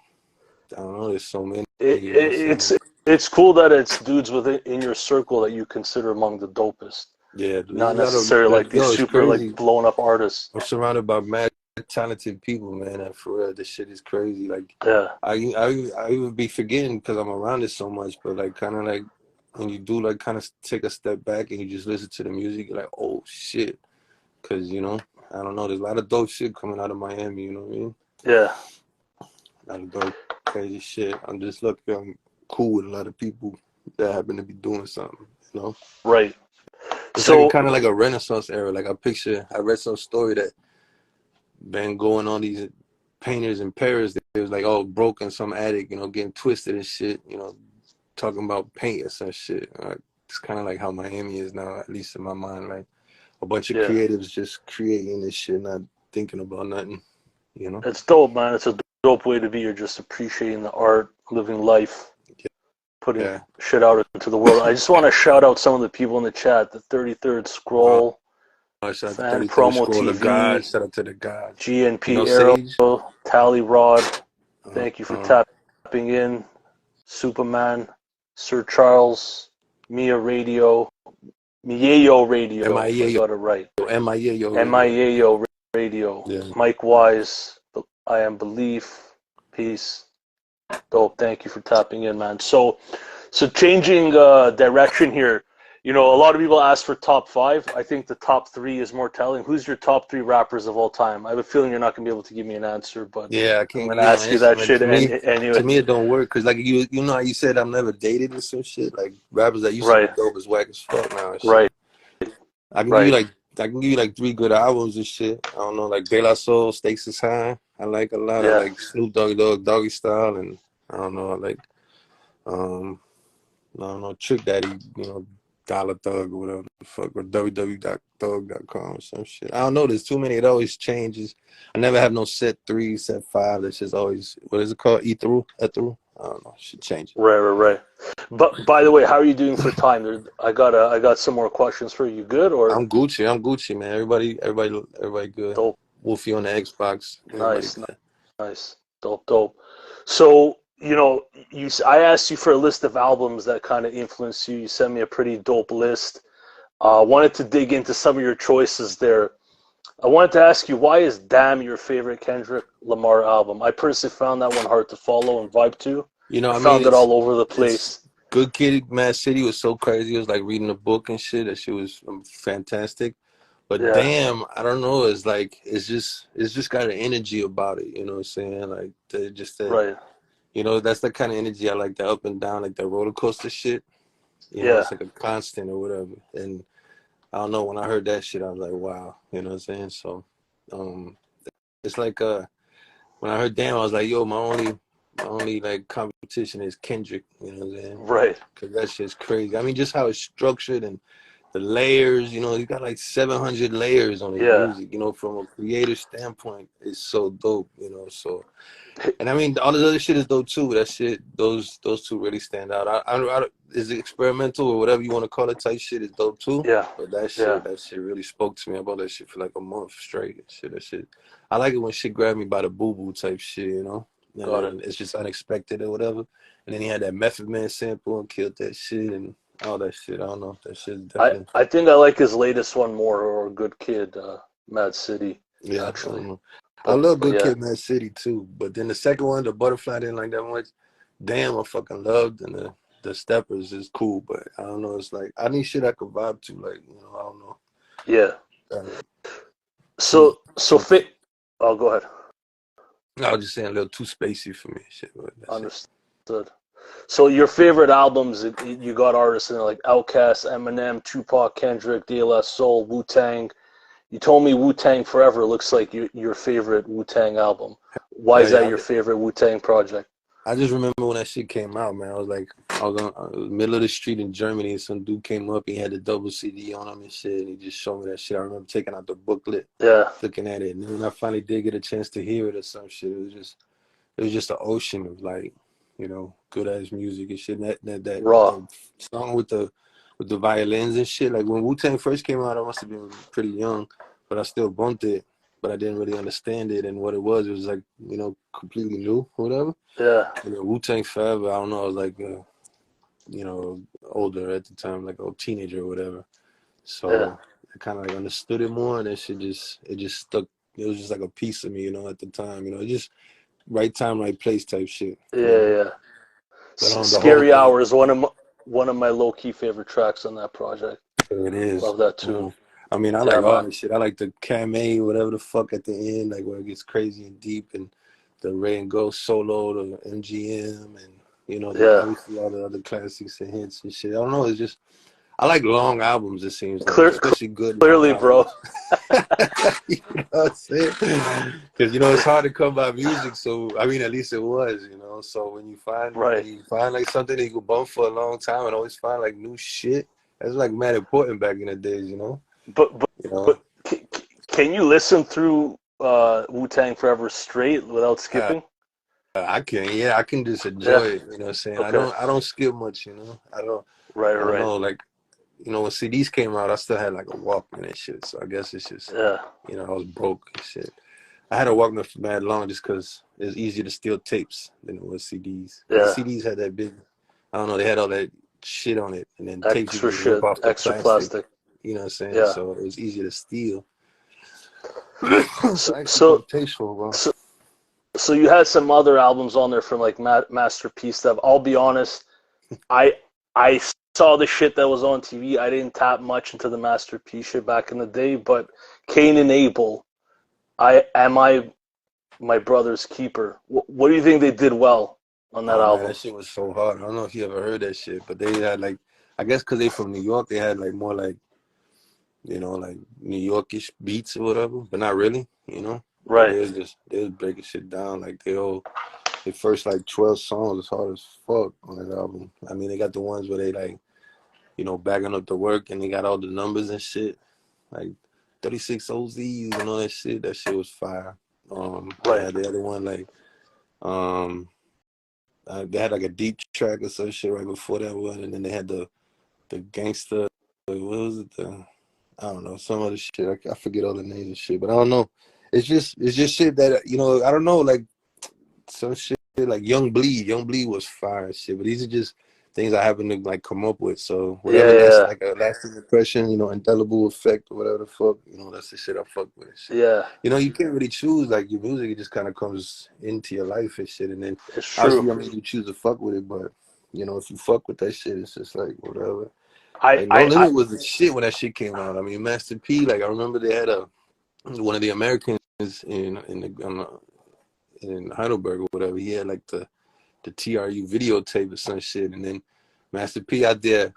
know. There's so many. It, You know what I'm it's saying? it's cool that it's dudes within your circle that you consider among the dopest, Yeah, there's a not lot of necessarily like these yo. It's super like crazy. blown up artists. I'm surrounded by mad talented people, man. And for real, this shit is crazy. Like, Yeah, I even be forgetting because I'm around it so much. But like, kind of like when you do like kind of take a step back and you just listen to the music, you're like, oh shit. Because you know, I don't know. There's a lot of dope shit coming out of Miami. You know what I mean? yeah, A lot of dope, crazy shit. I'm just lucky. I'm cool with a lot of people that happen to be doing something. You know, right. it's like a So kind of like a Renaissance era. Like I read some story that been going on these painters in Paris. They was like all broke in some attic, you know, getting twisted and shit, you know, talking about paint or some shit. It's kind of like how Miami is now, at least in my mind. Like a bunch of yeah, creatives just creating this shit, not thinking about nothing, you know? it's dope, man. It's a dope way to be. You're just appreciating the art, living life, putting Yeah. shit out into the world. I just want to shout out some of the people in the chat. The 33rd Uh, Scroll, Shout out to Fan 33rd Promo Scroll of God. TV, Shout out to the gods. You know, GNP Arrow, Sage? Tally Rod. Uh, Thank you for uh, tapping in. Superman, Sir Charles, Mia Radio, Mieo Radio, if I MIA, got it right. MIA radio. Mieo Radio, Yeah. Mike Wise, I Am Belief, Peace. Dope. Thank you for tapping in, man. So changing direction here. You know, a lot of people ask for top five. I think the top three is more telling. Who's your top three rappers of all time? I have a feeling you're not gonna be able to give me an answer, but Yeah, I I'm can't gonna give you no ask you answer, that man. shit To anyway. me, it don't work because, like you know how you said I've never dated and some shit. Like rappers that used to be Right, dope is whack as fuck now and shit. right, I can give you right. like I can give you like three good albums and shit. I don't know, like De La Soul, Stakes is High. I like a lot. I Yeah, like Snoop Doggy Style, and I don't know, I like um, I don't know, Trick Daddy, you know, Dollar Thug or whatever the fuck, or www.thug.com or some shit. I don't know. There's too many. It always changes. I never have no set three, set five. That's just always, what is it called? Ethereal? I don't know. Should change it. right. But by the way, how are you doing for time? I got some more questions for you. Good or I'm Gucci. I'm Gucci, man. Everybody good. dope? Wolfie on the Xbox. Everybody Nice, good. nice, dope. So, you know, I asked you for a list of albums that kind of influenced you. You sent me a pretty dope list. Wanted to dig into some of your choices there. I wanted to ask you, why is Damn your favorite Kendrick Lamar album? I personally found that one hard to follow and vibe to. You know, I I mean, found it all over the place. it's Good Kid, Mad City was so crazy. It was like reading a book and shit. That shit was fantastic. But Yeah, damn, I don't know. It's just got an energy about it. You know what I'm saying? Like right. you know, that's the kind of energy I like. The up and down, like the roller coaster shit. You know, Yeah, it's like a constant or whatever. And I don't know. When I heard that shit, I was like, wow. You know what I'm saying? So, um, it's like when I heard damn, I was like, yo, my only like competition is Kendrick. You know what I'm saying? right. Because that shit's crazy. I mean, just how it's structured and the layers, you know, you got like 700 layers on his Yeah. music, you know, from a creative standpoint, it's so dope, you know, so, and I mean, all this other shit is dope too, that shit, those two really stand out. Is it experimental or whatever you want to call it type shit is dope too, Yeah, but yeah. that shit really spoke to me about that shit for like a month straight, that shit, I like it when shit grabbed me by the boo-boo type shit, you know, and Got it. then it's just unexpected or whatever, and then he had that Method Man sample and killed that shit, and all that shit. I don't know. That shit definitely. I think I like his latest one more, or Good Kid, Mad City, Yeah, I actually. don't know. I But love Good yeah, Kid, Mad City too. But then the second one, the Butterfly, didn't like that much. Damn, I fucking loved, and the Steppers is cool, but I don't know. It's like I need shit I could vibe to. Like you know, I don't know. yeah. Uh, too So too. fit. Oh, go ahead. I was just saying a little too spacey for me. Shit, but that's it. Understood. So your favorite albums, you got artists in there like Outkast, Eminem, Tupac, Kendrick, De La Soul, Wu Tang. You told me Wu Tang Forever looks like your favorite Wu Tang album. Why Yeah, is that yeah. your favorite Wu Tang project? I just remember when that shit came out, man. I was on the middle of the street in Germany, and some dude came up. He had the double CD on him and shit, and he just showed me that shit. I remember taking out the booklet, Yeah, looking at it, and then when I finally did get a chance to hear it or some shit, it was just an ocean of like, you know, good ass music and shit. And raw. that song with the violins and shit. Like when Wu Tang first came out, I must have been pretty young, but I still bumped it. but I didn't really understand it and what it was. It was like, you know, completely new or whatever. Yeah. And then Wu-Tang Forever, I don't know, I was like, you know, older at the time, like a teenager or whatever. Yeah. So I kind of like understood it more, and that shit it just stuck. It was just like a piece of me, you know, at the time, you know, just right time, right place type shit, you Yeah. know. Yeah. But on the whole, Scary Hour is one of my low key favorite tracks on that project. it is. Love that tune. I mean, I Yeah, like all man. the shit. I like the Kame, whatever the fuck at the end, like where it gets crazy and deep, and the Ray and Ghost solo, the MGM, and you know, the Yeah. obviously all the other classics and hits and shit. I don't know. It's just I like long albums. It seems like, Clear, especially good long clearly, bro. albums. You know what I'm saying? Because you know it's hard to come by music. So I mean, at least it was. You know, so when you Right. find like something that you could bump for a long time and always find like new shit, that's like mad important back in the days. You know. But but You know. but can you listen through Wu-Tang Forever straight without Uh, skipping? I can, yeah, I can just Yeah. enjoy it. You know what I'm saying? Okay. I don't skip much. You know, Right. I don't Right. know. Like, you know, when CDs came out, I still had like a Walkman and shit. So I guess it's just, Yeah. you know, I was broke and shit. I had a Walkman for mad long just because it was easier to steal tapes than it was CDs. Because Yeah. the CDs had that big, I don't know, they had all that shit on it. And then tapes, you Extra could just rip shit. off the Extra plastic. plastic. You know what I'm saying? Yeah. So it was easier to steal. So So I actually so bought tapes for a while. so, so you had some other albums on there from like Masterpiece stuff. I'll be honest. I I saw the shit that was on TV. I didn't tap much into the Masterpiece shit back in the day, but Cain and Abel. I my brother's keeper. What do you think they did well on that Oh man, album? that shit was so hard. I don't know if you ever heard that shit, but they had like, I guess because they from New York, they had like more like, you know, like New Yorkish beats or whatever, but not really, you know. But Right. they was breaking shit down. Like the first like 12 songs is hard as fuck on that album. I mean, they got the ones where they like, you know, bagging up the work and they got all the numbers and shit, like 36 OZs and all that shit. That shit was fire. They Right. had the other one like, um, they had like a deep track or some shit right before that one, and then they had the gangster. What was it? I don't know, some other shit. I forget all the names and shit, but I don't know. It's just shit that, you know, I don't know, like some shit like Young Bleed. Young Bleed was fire and shit, but these are just things I happen to like come up with. So Yeah, whatever that's yeah, like a lasting impression, you know, indelible effect or whatever the fuck, you know, that's the shit I fuck with and shit. yeah. You know, you can't really choose like your music, it just kind of comes into your life and shit. And then It's true. obviously, I mean, you choose to fuck with it, but you know, if you fuck with that shit, it's just like whatever. I, Like No I, I Limit was the shit when that shit came out. I mean, Master P, like I remember they had one of the Americans in Heidelberg or whatever. He had like the TRU videotape or some shit, and then Master P out there,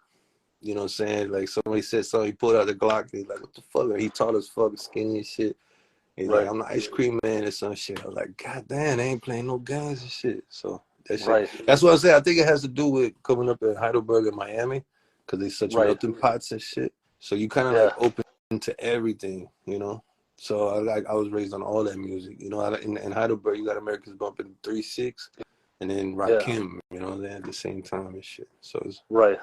you know what I'm saying? Like somebody said something, he pulled out the Glock, and he's like, what the fuck? He tall as fuck, skinny and shit. He's like, right, I'm the ice cream man or some shit. I was like, God damn, they ain't playing no guns and shit. So that shit, right, that's what I say. I think it has to do with coming up in Heidelberg and Miami, because they such right. melting pots and shit. So you kind of Yeah, like open to everything, you know? So I was raised on all that music, you know. In Heidelberg, you got Americans bumping 3-6, and then yeah, Rakim, you know, they at the same time and shit. So right.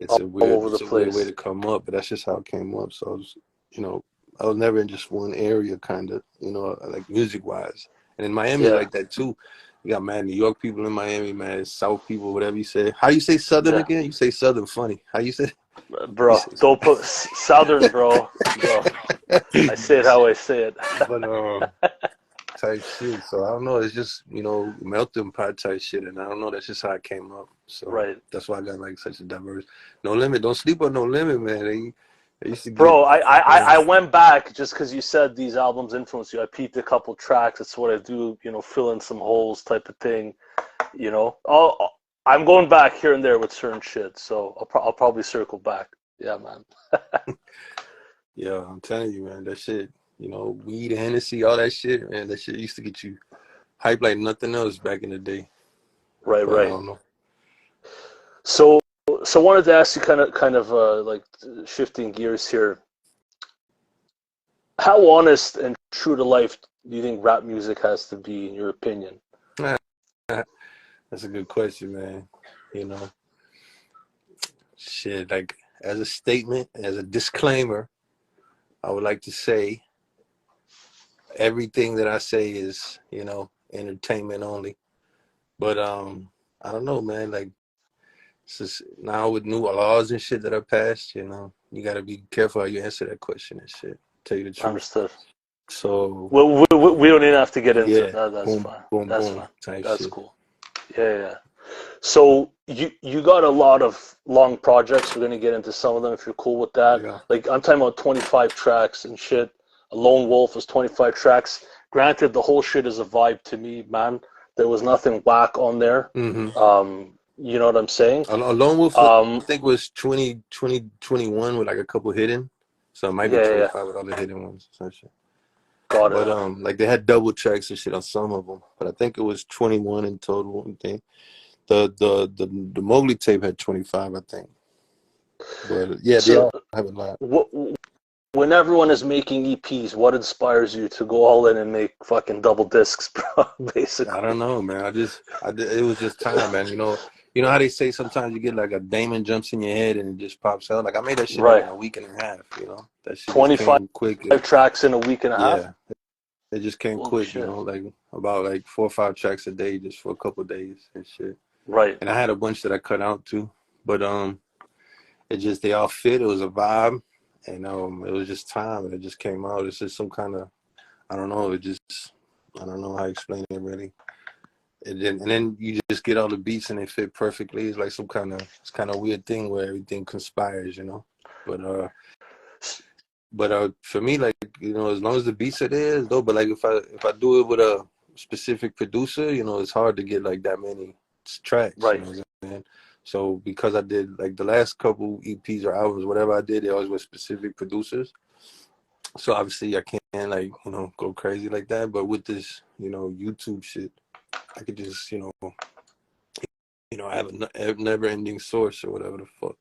All over the it's a weird way place. to come up, but that's just how it came up. So I was, you know, I was never in just one area, kind of, you know, like music wise. And in Miami, Yeah, like that too. You got mad New York people in Miami, mad South people, whatever you say. How you say Southern yeah. again? You say Southern funny. How you say? You Bro, say. don't put Southern, bro. I say it how I say it. But type shit. So I don't know. It's just, you know, melting pot type shit, and I don't know. That's just how it came up. So Right. that's why I got like such a diverse. No Limit. Don't sleep on No Limit, man. They used to get. Bro, I went back just because you said these albums influence you. I peeped a couple tracks. It's what I do, fill in some holes type of thing. I'm going back here and there with certain shit, so I'll probably circle back. Yeah, man. Yeah, I'm telling you, man. That shit. You know, weed, Hennessy, all that shit, man. That shit used to get you hype like nothing else back in the day. Right, But I right. don't know. So, so I wanted to ask you kind of like shifting gears here. How honest and true to life do you think rap music has to be, in your opinion? That's a good question, man. You know, shit. Like as a statement, as a disclaimer, I would like to say everything that I say is, entertainment only. But I don't know, man. Like, it's just, now with new laws and shit that are passed, you gotta be careful how you answer that question and shit. Tell you the truth. Understood. So we don't even have to get into it. yeah, That's boom, fine. boom, That's boom, fine. type That's shit. cool. Yeah. So you got a lot of long projects. We're gonna get into some of them if you're cool with that. Yeah. Like I'm talking about 25 tracks and shit. A Lone Wolf is 25 tracks. Granted, the whole shit is a vibe to me, man. There was nothing whack on there. Mm-hmm. You know what I'm saying? Lone Wolf, I think was 21 with like a couple hidden. So it might be 25 with all the hidden ones. Some shit. Got it. But like they had double tracks and shit on some of them. But I think it was 21 in total. I think the Mogly tape had 25, I think. But yeah, they all have a lot. When everyone is making EPs, what inspires you to go all in and make fucking double discs, bro? Basically, I don't know, man. It was just time, man. You know how they say sometimes you get like a Damon jumps in your head and it just pops out. Like I made that shit like in a week and a half. That shit just 25 came quick. tracks in a week and a half. Yeah, it just came Holy quick. shit. Like about like 4 or 5 tracks a day just for a couple of days and shit. Right. And I had a bunch that I cut out too, but they all fit. It was a vibe, and it was just time, and it just came out. It's just some kind of, I don't know. I don't know how to explain it really. And then you just get all the beats and they fit perfectly. It's like it's kind of weird thing where everything conspires, But for me, like as long as the beats are there, it's dope. But like if I do it with a specific producer, it's hard to get like that many tracks. Right. You know what I'm saying? So because I did like the last couple EPs or albums, whatever I did, they always were specific producers. So obviously I can't like go crazy like that. But with this YouTube shit, I could just have a never-ending source or whatever the fuck.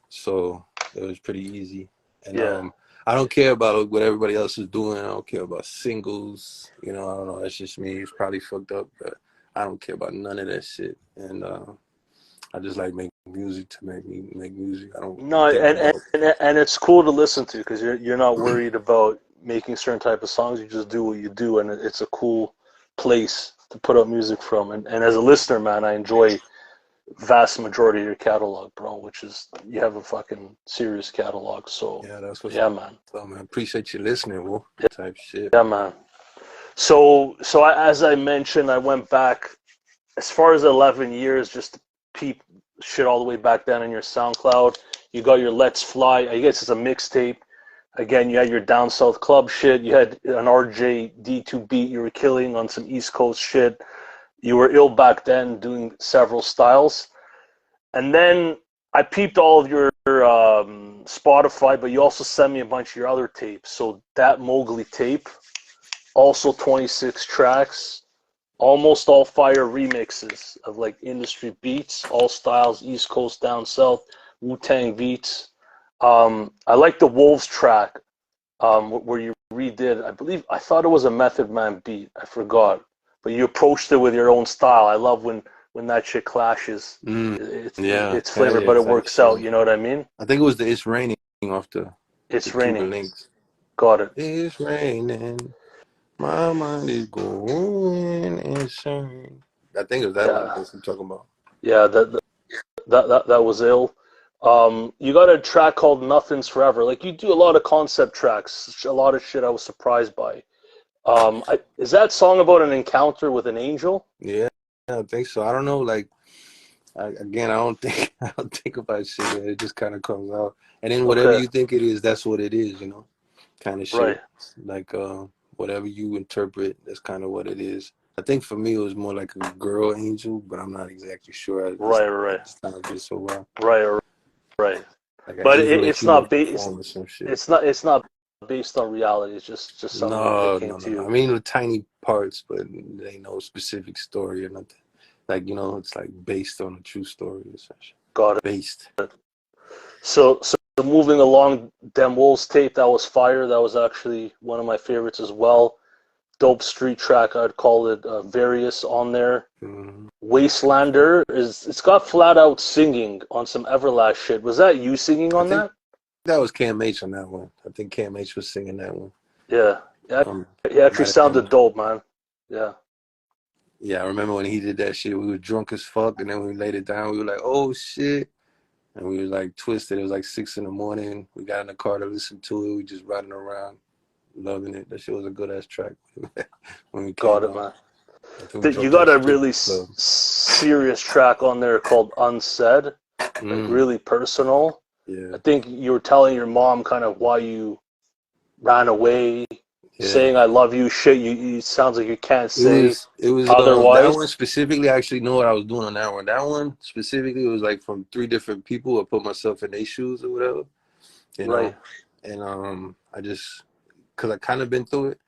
So it was pretty easy. And I don't care about what everybody else is doing. I don't care about singles. I don't know. That's just me. It's probably fucked up, but I don't care about none of that shit. And I just like make music to make music. I don't. No, and it's cool to listen to because you're not worried about making certain type of songs. You just do what you do, and it's a cool place to put out music from. And as a listener, man, I enjoy vast majority of your catalog, bro, which is you have a fucking serious catalog. So yeah, that's what's man. So man, appreciate you listening, Wolf. Type shit. Yeah, man. So as I mentioned, I went back as far as 11 years just to peep shit all the way back then in your SoundCloud. You got your Let's Fly. I guess it's a mixtape. Again, you had your Down South Club shit. You had an RJD2 beat you were killing on some East Coast shit. You were ill back then doing several styles. And then I peeped all of your Spotify, but you also sent me a bunch of your other tapes. So that Mogly tape, also 26 tracks, almost all fire remixes of like industry beats, all styles, East Coast, Down South, Wu-Tang beats. I like the Wolves track where you redid, I thought it was a Method Man beat. I forgot. But you approached it with your own style. I love when that shit clashes. It's flavor, but it works out. You know what I mean? I think it was the It's Raining off the Raining. Links. Got it. It's raining. My mind is going insane. I think it was that one I'm talking about. Yeah, that was ill. You got a track called Nothing's Forever. Like you do a lot of concept tracks, a lot of shit I was surprised by. Is that song about an encounter with an angel? Yeah, I think so. I don't know. Like, I don't think about shit. It just kind of comes out, and then whatever you think it is, that's what it is. Kind of shit. Right. Like whatever you interpret, that's kind of what it is. I think for me, it was more like a girl angel, but I'm not exactly sure. Right. It's kind of just so well. Right. Like but it's not based. It's not based on reality. It's just something that came to you. I mean, with tiny parts, but there ain't no specific story or nothing. Like it's like based on a true story or something. Got it. Based. So moving along, Dem Wolves tape, that was fire. That was actually one of my favorites as well. Dope street track, I'd call it. Various on there. Mm-hmm. Wastelander it's got flat out singing on some Everlast shit. Was that you singing on that? That was Cam H on that one. I think Cam H was singing that one. Yeah. He actually sounded dope, man. Yeah. Yeah, I remember when he did that shit, we were drunk as fuck, and then when we laid it down, we were like, oh shit. And we were like twisted. It was like 6 in the morning. We got in the car to listen to it. We just riding around, loving it. That shit was a good ass track when we came Got it, out. man. You got a really serious track on there called Unsaid, like really personal. Yeah. I think you were telling your mom kind of why you ran away, saying I love you, shit you sounds like you can't say it was otherwise. that one specifically, I actually know what I was doing on that one. That one specifically was like from 3 different people. I put myself in their shoes or whatever. You know? And I just, cause I kind of been through it,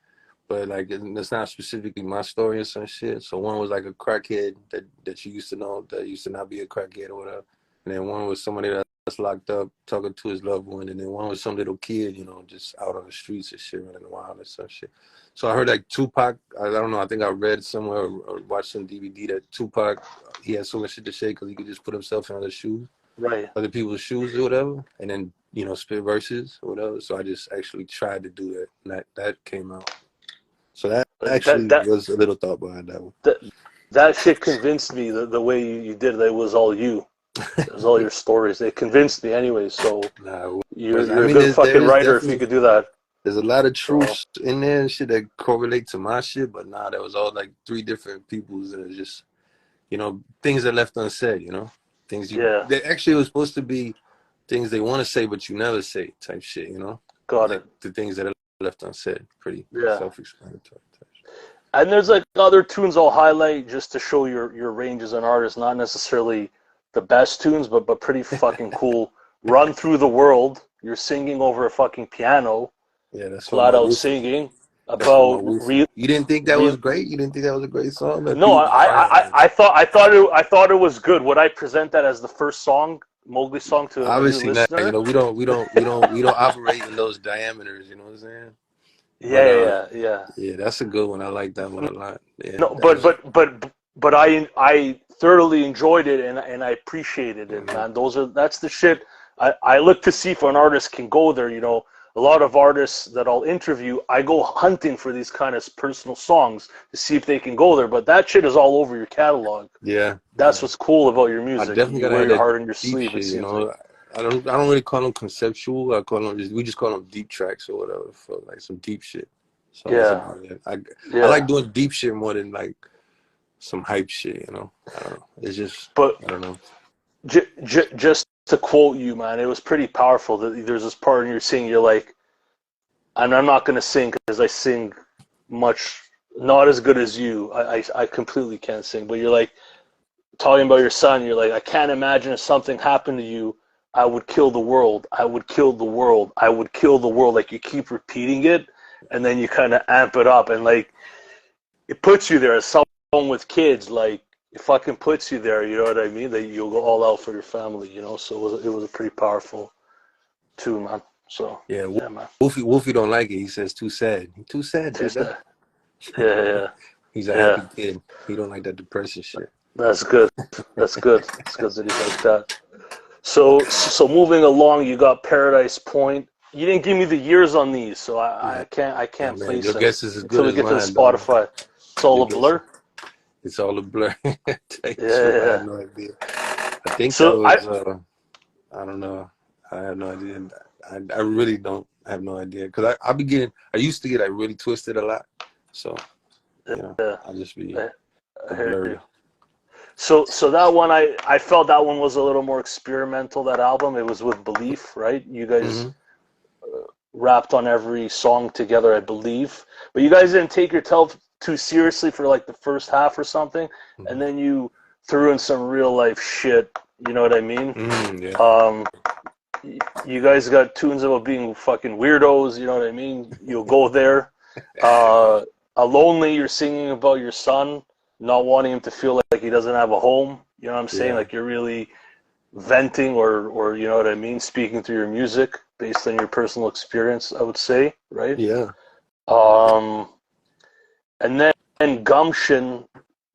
but like it's not specifically my story or some shit. So one was like a crackhead that you used to know that used to not be a crackhead or whatever. And then one was somebody that's locked up talking to his loved one. And then one was some little kid, you know, just out on the streets and shit, running wild and some shit. So I heard like Tupac, I don't know, I think I read somewhere or watched some DVD that Tupac, he had so much shit to say because he could just put himself in other shoes. Other people's shoes or whatever. And then, you know, spit verses or whatever. So I just actually tried to do that. And that came out. So that actually was a little thought behind that one. That shit convinced me the way you did it. It was all you. It was all your stories. It convinced me anyway. So you're a good fucking writer if you could do that. There's a lot of truths in there and shit that correlate to my shit, but that was all like 3 different people's, and it's just, you know, things that left unsaid, you know, things they actually was supposed to be things they want to say but you never say type shit, you know. Got it. The things that are left unsaid, pretty self-explanatory. And there's like other tunes I'll highlight just to show your range as an artist. Not necessarily the best tunes, but pretty fucking cool. Run Through the World. You're singing over a fucking piano. Yeah, that's flat out singing about real. You didn't think that was great? You didn't think that was a great song? No, I thought it was good. Would I present that as the first song, Mogly song, to obviously a new listener? You know, we don't operate in those diameters. You know what I'm saying? Yeah. That's a good one. I like that one a lot. Yeah, no, but I thoroughly enjoyed it and I appreciated it, man. That's the shit I look to see if an artist can go there. You know, a lot of artists that I'll interview, I go hunting for these kind of personal songs to see if they can go there. But that shit is all over your catalog. Yeah, that's what's cool about your music. I definitely you wear your heart on your sleeve. Shit, you know, I don't really call them conceptual. We just call them deep tracks or whatever, for like some deep shit. So I like doing deep shit more than like some hype shit. You know, I don't know. It's just, I don't know. Just to quote you, man, it was pretty powerful. That there's this part in your singing, you're like, and I'm not gonna sing because I sing not as good as you. I completely can't sing, but you're like talking about your son. You're like, I can't imagine if something happened to you, I would kill the world. I would kill the world. I would kill the world. Like you keep repeating it, and then you kind of amp it up, and like it puts you there as someone with kids. Like it fucking puts you there. You know what I mean? That you'll go all out for your family. You know, so it was a pretty powerful tune, man. So yeah, man. Wolfie don't like it. He says too sad. Too sad. Too sad. Yeah. He's a happy kid. He don't like that depression shit. That's good. That's good. It's good that he's like that. So moving along, you got Paradise Point. You didn't give me the years on these, so I can't place your them guess is as good until we get to Spotify. It's all a blur. It's all a blur. Yeah. I have no idea. I think so. That was. I don't know. I have no idea. I really don't have no idea because I used to get like really twisted a lot. So I'll just be blurry. So that one I felt that one was a little more experimental. That album, it was with Belief, right? You guys rapped on every song together, I believe, but you guys didn't take yourself too seriously for like the first half or something, and then you threw in some real life shit. You know what I mean? You guys got tunes about being fucking weirdos. You know what I mean? You'll go there. Lonely, you're singing about your son, not wanting him to feel like he doesn't have a home. You know what I'm saying? Like you're really venting or you know what I mean, speaking through your music based on your personal experience, I would say, right? Yeah. And then Gumption,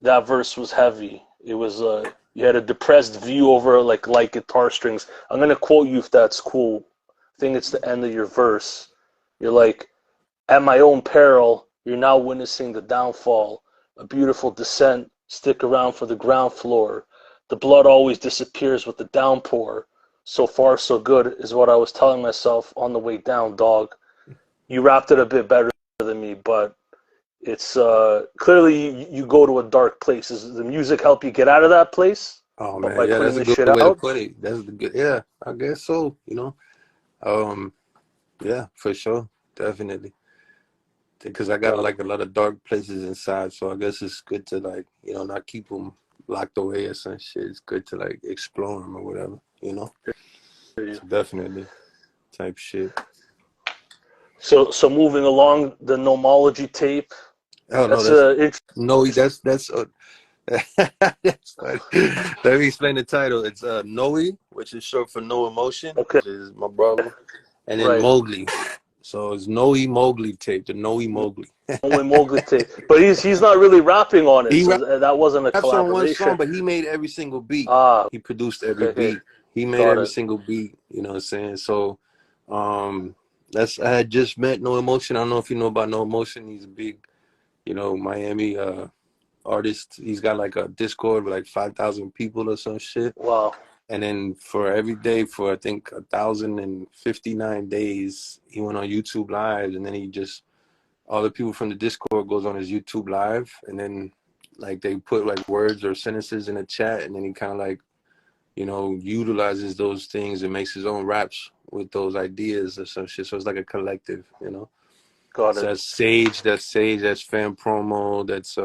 that verse was heavy. It was you had a depressed view over like guitar strings. I'm gonna quote you if that's cool. I think it's the end of your verse. You're like, at my own peril, You're now witnessing the downfall, a beautiful descent. Stick around for the ground floor. The blood always disappears with the downpour. So far, so good is what I was telling myself on the way down, dog. You wrapped it a bit better than me, but it's clearly you go to a dark place. Does the music help you get out of that place? Oh But man, by yeah, putting that's a this good shit way to out? put it. That's the good. Yeah, I guess so. You know, yeah, for sure, definitely. Because I got Got it. like a lot of dark places inside, so I guess it's good to like, you know, not keep them locked away or some shit. It's good to like explore them or whatever, you know. So definitely, type shit. So moving along the nomology tape. Oh no, That's that's a no, that's that's funny. Let me explain the title. It's Noe, which is short for no emotion, okay, which is my brother, and then right. Mowgli. So it's Noe Mowgli tape, the Noe Mowgli. Only Mogly tape, but he's not really rapping on it, He so that wasn't a raps on one collaboration. song, but he made every single beat. Ah, He produced every okay, beat. He made got every it. single beat. You know what I'm saying? So, that's I had just met No Emotion. I don't know if you know about No Emotion. He's a big, you know, Miami artist. He's got like a Discord with like 5,000 people or some shit. Wow. And then for every day for I think 1,059 days, he went on YouTube Live, and then he just all the people from the Discord goes on his YouTube Live, and then like they put like words or sentences in a chat, and then he kind of like, you know, utilizes those things and makes his own raps with those ideas or some shit. So it's like a collective, you know. Got So it. that's Fan Promo, that's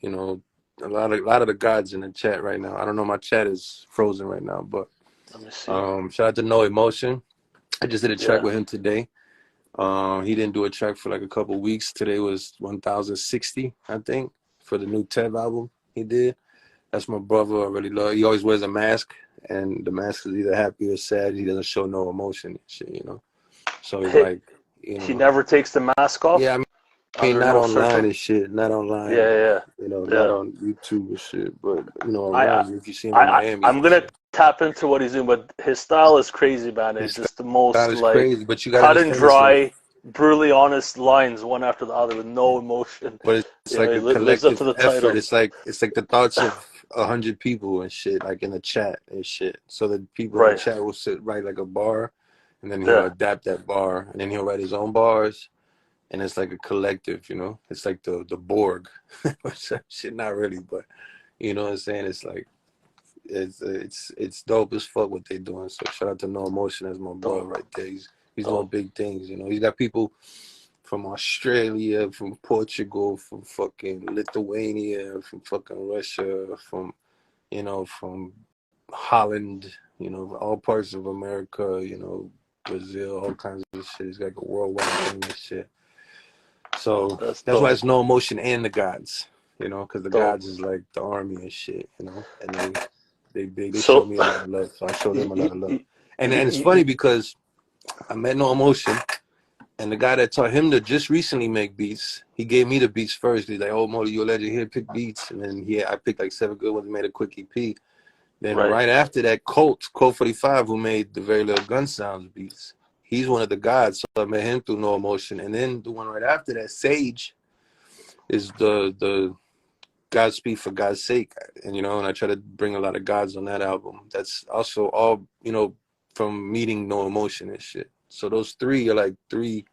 you know, a lot of the gods in the chat right now. I don't know, my chat is frozen right now, but Let me see. shout out to No Emotion. I just did a track Yeah. with him today. He didn't do a track for like a couple weeks. Today was 1060, I think, for the new Tev album he did. That's my brother. I really love. He always wears a mask, and the mask is either happy or sad. He doesn't show no emotion and shit, you know. So he's He, like, you he know, never takes the mask yeah. off I mean, under not no online circum. and shit, not Yeah, online, yeah, you know, not yeah. on YouTube and shit, but you know, I, I, around you if you see him in Miami I'm and gonna shit. tap into what he's doing, but his style is crazy, man. It's His just the style most is like crazy, but you gotta cut and understand it's like, dry, brutally honest lines, one after the other, with no emotion. but it's You know, like he a lives up to collective the effort. title. It's like the thoughts of 100 people and shit, like in the chat and shit. So the people in the Right. chat will write like a bar, and then he'll Yeah. adapt that bar, and then he'll write his own bars, and it's like a collective, you know. It's like the Borg, or some shit. Not really, but you know what I'm saying. It's like it's dope as fuck what they doing. So shout out to No Emotion as my brother Dope. right there. He's doing Dope. big things, you know. He's got people from Australia, from Portugal, from fucking Lithuania, from fucking Russia, from, you know, from Holland, you know, all parts of America, you know, Brazil, all kinds of shit. He's got a worldwide thing and shit. So That's that's why dope. it's No Emotion and the Gods, you know, because the Dope. Gods is like the army and shit, you know, and they show So, me a lot of love, so I show them a lot you, of love. you, And it's funny because I met No Emotion, and the guy that taught him to just recently make beats, he gave me the beats first. He's like, "Oh, Molly, you're a legend here. Pick beats." And then I picked like 7 good ones. Made a quick EP. Then right. right after that, Colt 45, who made the Very Little Gun Sounds beats, he's one of the gods. So I met him through No Emotion. And then the one right after that, Sage, is the Godspeed for God's sake. And you know, and I try to bring a lot of gods on that album. That's also all, you know, from meeting No Emotion and shit. So those three are like three,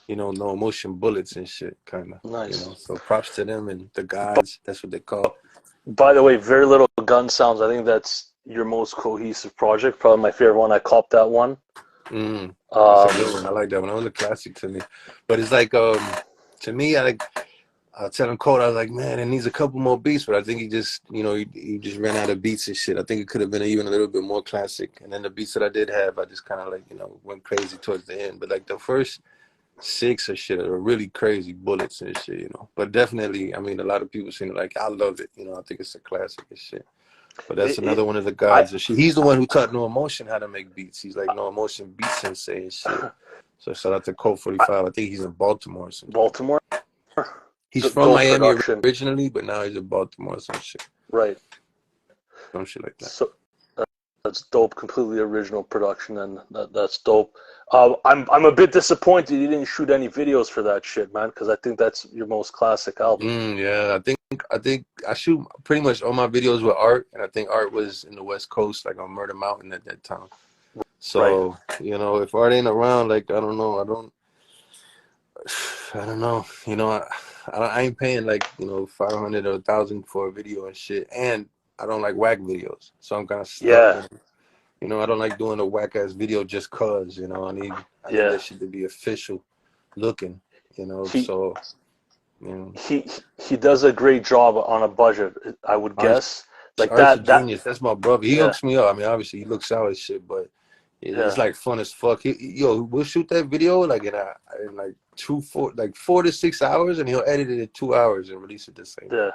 you know, No Emotion bullets and shit, kind of, you Nice. know. So props to them and the gods. That's what they call. By the way, Very Little Gun Sounds. I think that's your most cohesive project. Probably my favorite one. I copped that one. That's a good one. I Um, like that one. That was a classic to me. But it's like, to me, I was telling Cole, I was like, man, it needs a couple more beats, but I think he just, you know, he just ran out of beats and shit. I think it could have been even a little bit more classic. And then the beats that I did have, I just kind of like, you know, went crazy towards the end. But like the first 6 or shit are really crazy bullets and shit, you know. But definitely, I mean, a lot of people seem like, I love it, you know. I think it's a classic and shit. But that's another one of the I gods and shit. He's the one who taught No Emotion how to make beats. He's like No Emotion beat sensei and shit. So shout out to Cole 45. I think he's in Baltimore or some shit. Baltimore. He's from Dope Miami production. originally, but now he's in Baltimore or some shit. Right. Some shit like that. So That's dope. Completely original production, and that's dope. I'm a bit disappointed you didn't shoot any videos for that shit, man, because I think that's your most classic album. Yeah, I think I shoot pretty much all my videos with Art, and I think Art was in the West Coast, like on Murder Mountain at that time. Right. So if Art ain't around, like I don't know, I don't know. I ain't paying like 500 or 1,000 for a video and shit, and I don't like whack videos, so I'm kind of stuck. Yeah. I don't like doing a whack ass video just cause. I need Yeah. that shit to be official looking. He So he does a great job on a budget, I would guess. Like Art's a that. genius. That's my brother. He Yeah. hooks me up. I mean, obviously he looks out as shit, but it's Yeah. like fun as fuck. We'll shoot that video like in like 4 to 6 hours, and he'll edit it in 2 hours and release it the same. Yeah.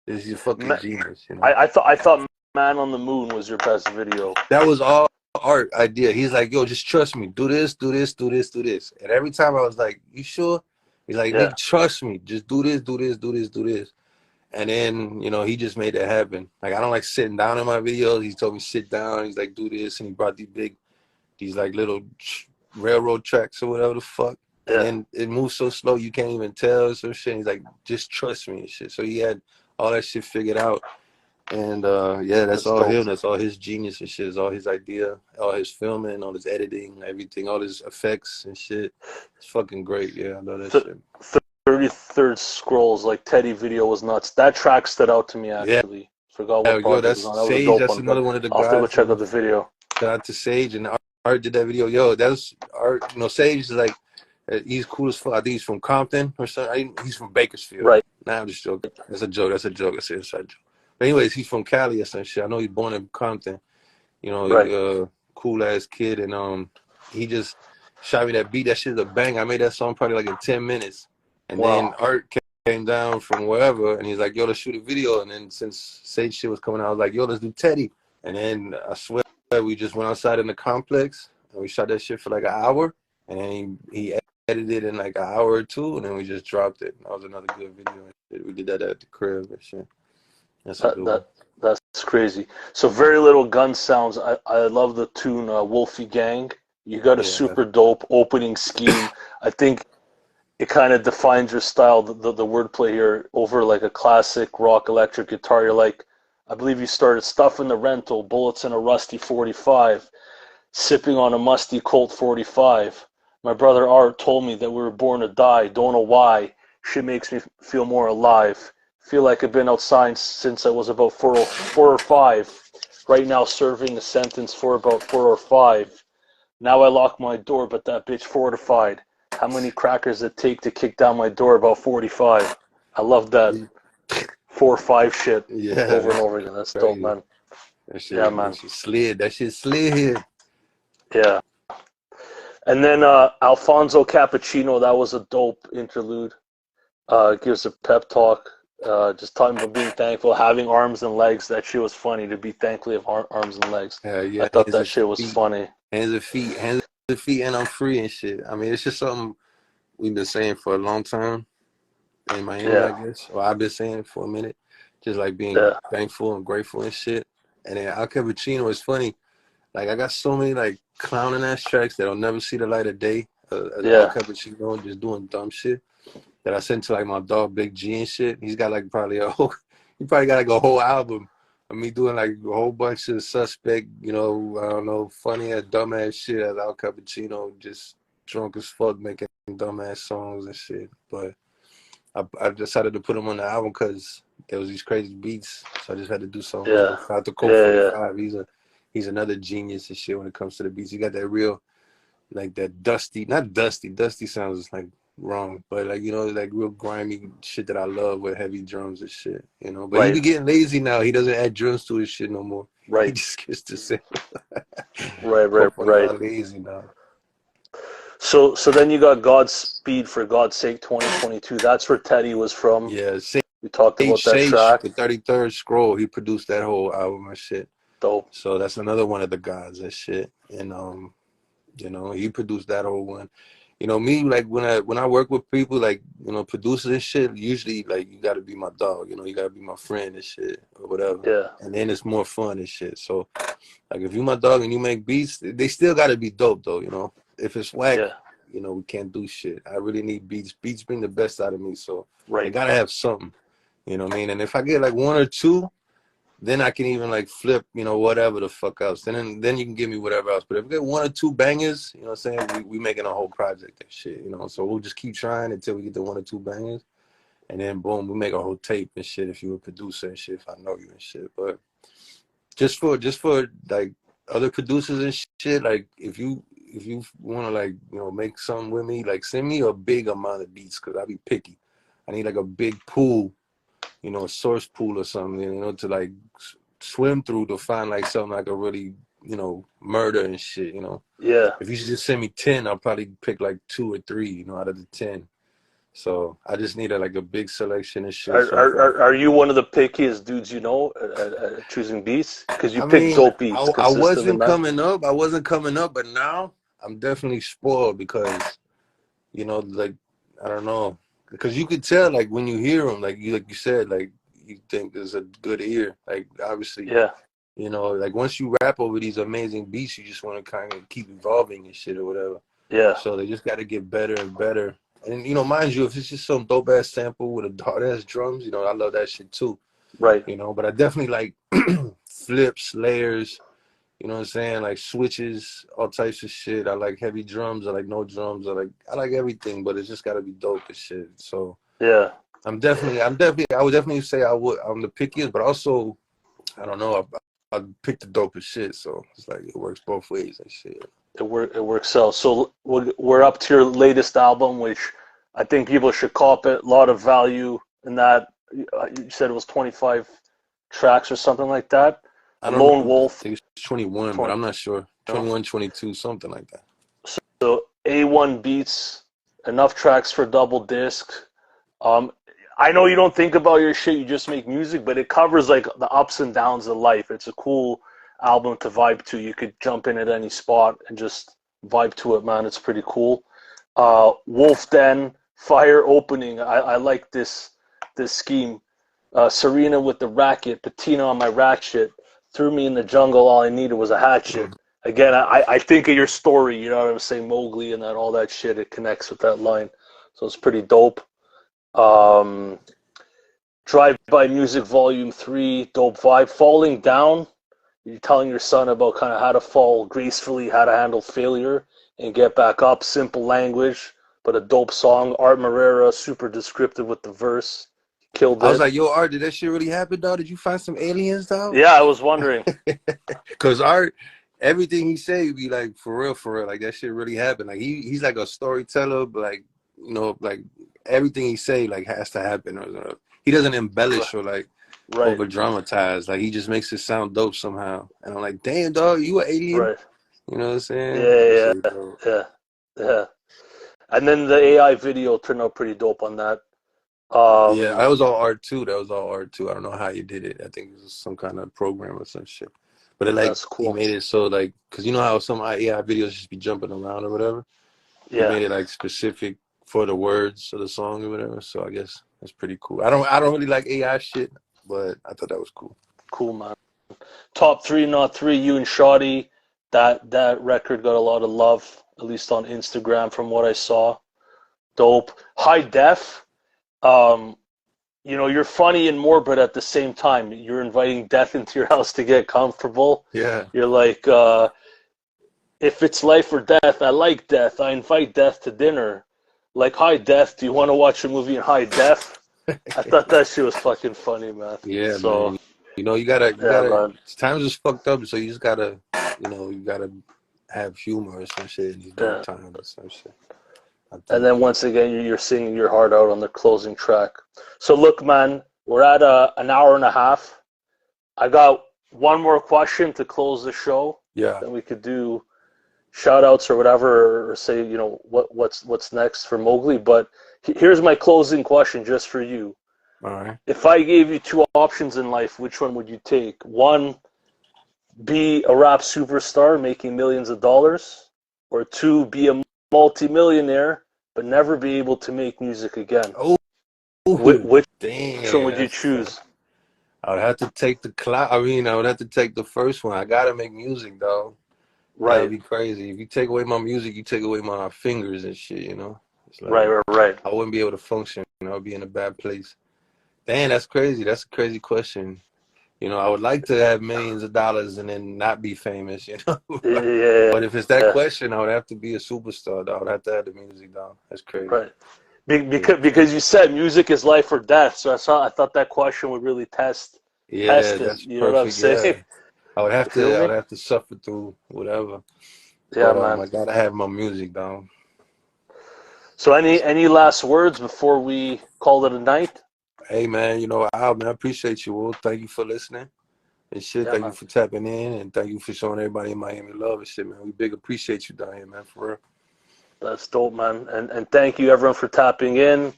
He's a fucking genius. I thought Man on the Moon was your best video. That was all Art idea. He's like, yo, just trust me. Do this, do this, do this, do this. And every time I was like, you sure? He's like, nigga, trust me. Just do this, do this, do this, do this. And then, he just made that happen. Like, I don't like sitting down in my videos. He told me sit down. He's like, do this. And he brought these like little railroad tracks or whatever the fuck. Yeah. And then it moves so slow you can't even tell some shit. He's like, just trust me and shit. So he had all that shit figured out. And that's all him. That's all his genius and shit. It's all his idea, all his filming, all his editing, everything, all his effects and shit. It's fucking great. Yeah, I love that shit. 33rd Scrolls, like Teddy video was nuts. That track stood out to me actually. Yeah. Forgot what part it was on. That Sage, was a dope that's another one of the guys. I'll have to go check out the video. Shout out to Sage, and Art did that video. Yo, that was Art. Sage is like, he's cool as fuck. I think he's from Compton or something. He's from Bakersfield. Right. Nah, I'm just joking. That's a joke. That's an inside joke. But anyways, he's from Cali or some shit. I know he's born in Compton. Cool ass kid, and he just shot me that beat. That shit's a bang. I made that song probably like in 10 minutes. And then Art came down from wherever, and he's like, yo, let's shoot a video. And then since Sage shit was coming out, I was like, yo, let's do Teddy. And then I swear we just went outside in the complex, and we shot that shit for like an hour. And then he edited it in like an hour or two, and then we just dropped it. That was another good video. We did that at the crib and shit. That's crazy. So very little gun sounds. I love the tune Wolfie Gang. You got a super dope opening scheme. I think it kind of defines your style, the wordplay here, over like a classic rock electric guitar. You're like, I believe you started Stuff in the Rental, Bullets in a Rusty 45, Sipping on a Musty Colt 45. My brother Art told me that we were born to die. Don't know why. Shit makes me feel more alive. Feel like I've been outside since I was about 4 or 5. Right now serving a sentence for about 4 or 5. Now I lock my door, but that bitch fortified. How many crackers it take to kick down my door? About 45. I love that 4 or 5 shit over and over again. That's dope, man. That shit, man. That shit slid. Yeah. And then Alfonso Cappuccino, that was a dope interlude. Gives a pep talk. Just talking about being thankful, having arms and legs. That shit was funny, to be thankful of arms and legs. Yeah, I thought that shit was funny. Hands and feet, and I'm free and shit. I mean, it's just something we've been saying for a long time in Miami, I guess. Or I've been saying it for a minute. Just like being thankful and grateful and shit. And then Al Cappuccino is funny. Like, I got so many like clowning ass tracks that'll never see the light of day. Al Cappuccino just doing dumb shit that I sent to like my dog Big G and shit. He's got like probably got like a whole album of me doing like a whole bunch of suspect, I don't know, funny ass dumbass shit as Al Cappuccino, just drunk as fuck making dumbass songs and shit. But I decided to put him on the album because there was these crazy beats, so I just had to do something. Out the Colt 45, he's another genius and shit when it comes to the beats. He got that real, like that dusty sounds like wrong, but like like real grimy shit that I love with heavy drums and shit, but he be getting lazy now. He doesn't add drums to his shit no more. He just gets to say right lazy now. So then you got Godspeed for God's Sake 2022. That's where Teddy was from. Yeah, we talked about that track. The 33rd Scroll, he produced that whole album and shit. Dope. So that's another one of the gods and shit. And he produced that whole one. you know, me, like when I work with people, like, you know, producers and shit, usually like you gotta be my dog, you know, you gotta be my friend and shit or whatever. Yeah. And then it's more fun and shit. So like if you my dog and you make beats, they still gotta be dope though, you know. If it's whack, Yeah. you know, we can't do shit. I really need beats. Beats bring the best out of me. So Right. they gotta have something. You know what I mean? And if I get like one or two, then I can even like flip, you know, whatever the fuck else. Then you can give me whatever else. But if we get one or two bangers, you know what I'm saying? We making a whole project and shit, you know. So we'll just keep trying until we get the one or two bangers. And then boom, we make a whole tape and shit if you a producer and shit, if I know you and shit. But just for like other producers and shit, like if you wanna like, you know, make something with me, like send me a big amount of beats because I be picky. I need like a big pool, you know, a source pool or something, you know, to like swim through to find like something I could really, you know, murder and shit, you know. Yeah. If you just send me 10, I'll probably pick like 2 or 3, you know, out of the 10. So I just need like a big selection and shit. Are you one of the pickiest dudes you know at choosing beats? Because you I pick mean, dope beats I consistently, wasn't man. coming up. I wasn't coming up, but now I'm definitely spoiled because, you know, like, I don't know. Because you could tell, like, when you hear them, like you said, like, you think there's a good ear. Like, obviously, Yeah. you know, like, once you rap over these amazing beats, you just want to kind of keep evolving and shit or whatever. Yeah. So they just got to get better and better. And, you know, mind you, if it's just some dope-ass sample with a hard-ass drums, you know, I love that shit, too. Right. You know, but I definitely like flips, layers, you know what I'm saying? Like switches, all types of shit. I like heavy drums. I like no drums. I like everything, but it's just got to be dope as shit. So Yeah. I would definitely say I'm the pickiest, but also, I don't know, I pick the dopest shit. So it's like, it works both ways and shit. It works out. So we're up to your latest album, which I think people should cop it. A lot of value in that. You said it was 25 tracks or something like that. I don't Lone know. I Wolf. think it's 21, but 20, I'm not sure. no? 21, 22, something like that. So A1 beats, enough tracks for double disc. Um, I know you don't think about your shit, you just make music, but it covers like the ups and downs of life. It's a cool album to vibe to. You could jump in at any spot and just vibe to it, man. It's pretty cool. Wolf Den, Fire Opening. I like this scheme. Serena with the racket, patina on my ratchet, threw me in the jungle, all I needed was a hatchet. Again, I think of your story, you know what I'm saying, Mowgli and that all that shit, it connects with that line. So it's pretty dope. Drive-By Music Volume 3, dope vibe. Falling Down, you're telling your son about kind of how to fall gracefully, how to handle failure and get back up. Simple language, but a dope song. Art Marrera, super descriptive with the verse. Killed I was it. like, yo, Art, did that shit really happen, dog? Did you find some aliens, dog? Yeah, I was wondering. Cause Art, everything he say be like for real, like that shit really happened. Like he's like a storyteller, but like, you know, like everything he say like has to happen. Or he doesn't embellish or like Right, over dramatize. Like he just makes it sound dope somehow. And I'm like, damn, dog, you an alien? right. You know what I'm saying? That Yeah, shit dope. yeah. And then the AI video turned out pretty dope on that. Yeah, that was all art too. That was all art too. I don't know how you did it. I think it was some kind of program or some shit. But it like That's he cool. made it so like, cause you know how some AI videos just be jumping around or whatever. He Yeah, made it like specific for the words of the song or whatever. So I guess that's pretty cool. I don't really like AI shit, but I thought that was cool. cool, man. Top 3, not 3, you and Shawty. That record got a lot of love, at least on Instagram from what I saw. Dope. High Def. Um, you know, you're funny and morbid at the same time. You're inviting death into your house to get comfortable. Yeah. You're like, if it's life or death, I like death. I invite death to dinner. Like, High Def, do you want to watch a movie in high def? I thought that shit was fucking funny, man. Yeah, So, man. You know, yeah, man. times is fucked up, so you just gotta, you gotta have humor or some shit in these dark Yeah. times or some shit. I And think. then once again, you're singing your heart out on the closing track. So look, man, we're at an hour and a half. I got one more question to close the show. Yeah. Then we could do shout outs or whatever, or say, you know, what's next for Mowgli. But here's my closing question just for you. All right. If I gave you two options in life, which one would you take? One, be a rap superstar making millions of dollars, or two, be a multimillionaire, but never be able to make music again. Oh, Which one damn, would you that's tough. choose? I would have to take the I mean, I would have to take the first one. I gotta make music, dog. That would Right, be crazy. If you take away my music, you take away my fingers and shit, you know? It's right, like, right. I wouldn't be able to function. I would be in a bad place. Damn, that's crazy. That's a crazy question. You know, I would like to have millions of dollars and then not be famous, you know? Yeah, But if it's that yeah, question, I would have to be a superstar, dog. I would have to have the music, dog. That's crazy. right. Yeah, Because you said music is life or death, so I thought that question would really yeah, test it. that's You know what I'm perfect. Yeah. saying? You feel I me? would have to suffer through whatever. Yeah, But man. I gotta have my music, dog. So any last words before we call it a night? Hey man, you know, man, I appreciate you, Will. Thank you for listening and shit. Yeah, Thank you man. for tapping in and thank you for showing everybody in Miami love and shit, man. We big appreciate you down here, man, for real. That's dope, man. And thank you everyone for tapping in. Yo,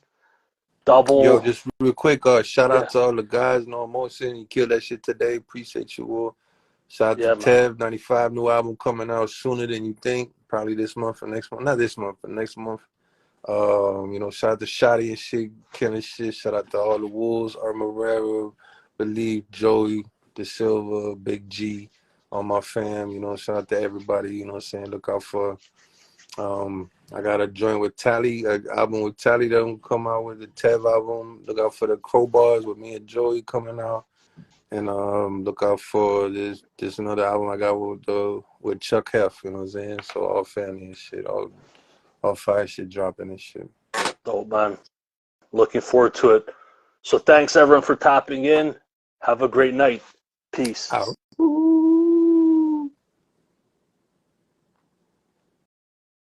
Double, just real quick, shout out yeah, to all the guys, No Emotion. You killed that shit today. Appreciate you, Will. Shout out to yeah, man. Tev, 95, new album coming out sooner than you think. Probably this month or next month. Not this month, but next month. You know, shout out to Shotty and shit, killing shit. Shout out to all the Wolves, Armorera, Believe, Joey, De Silva, Big G, all my fam. You know, shout out to everybody. You know what I'm saying? Look out for. I got a joint with Tally, an album with Tally that will come out with the Tev album. Look out for the Crowbars with me and Joey coming out. And look out for this another album I got with Chuck Hef, you know what I'm saying? So all family and shit, all fire shit dropping and shit. Dope, man. Looking forward to it. So thanks everyone for tapping in. Have a great night. Peace. Out.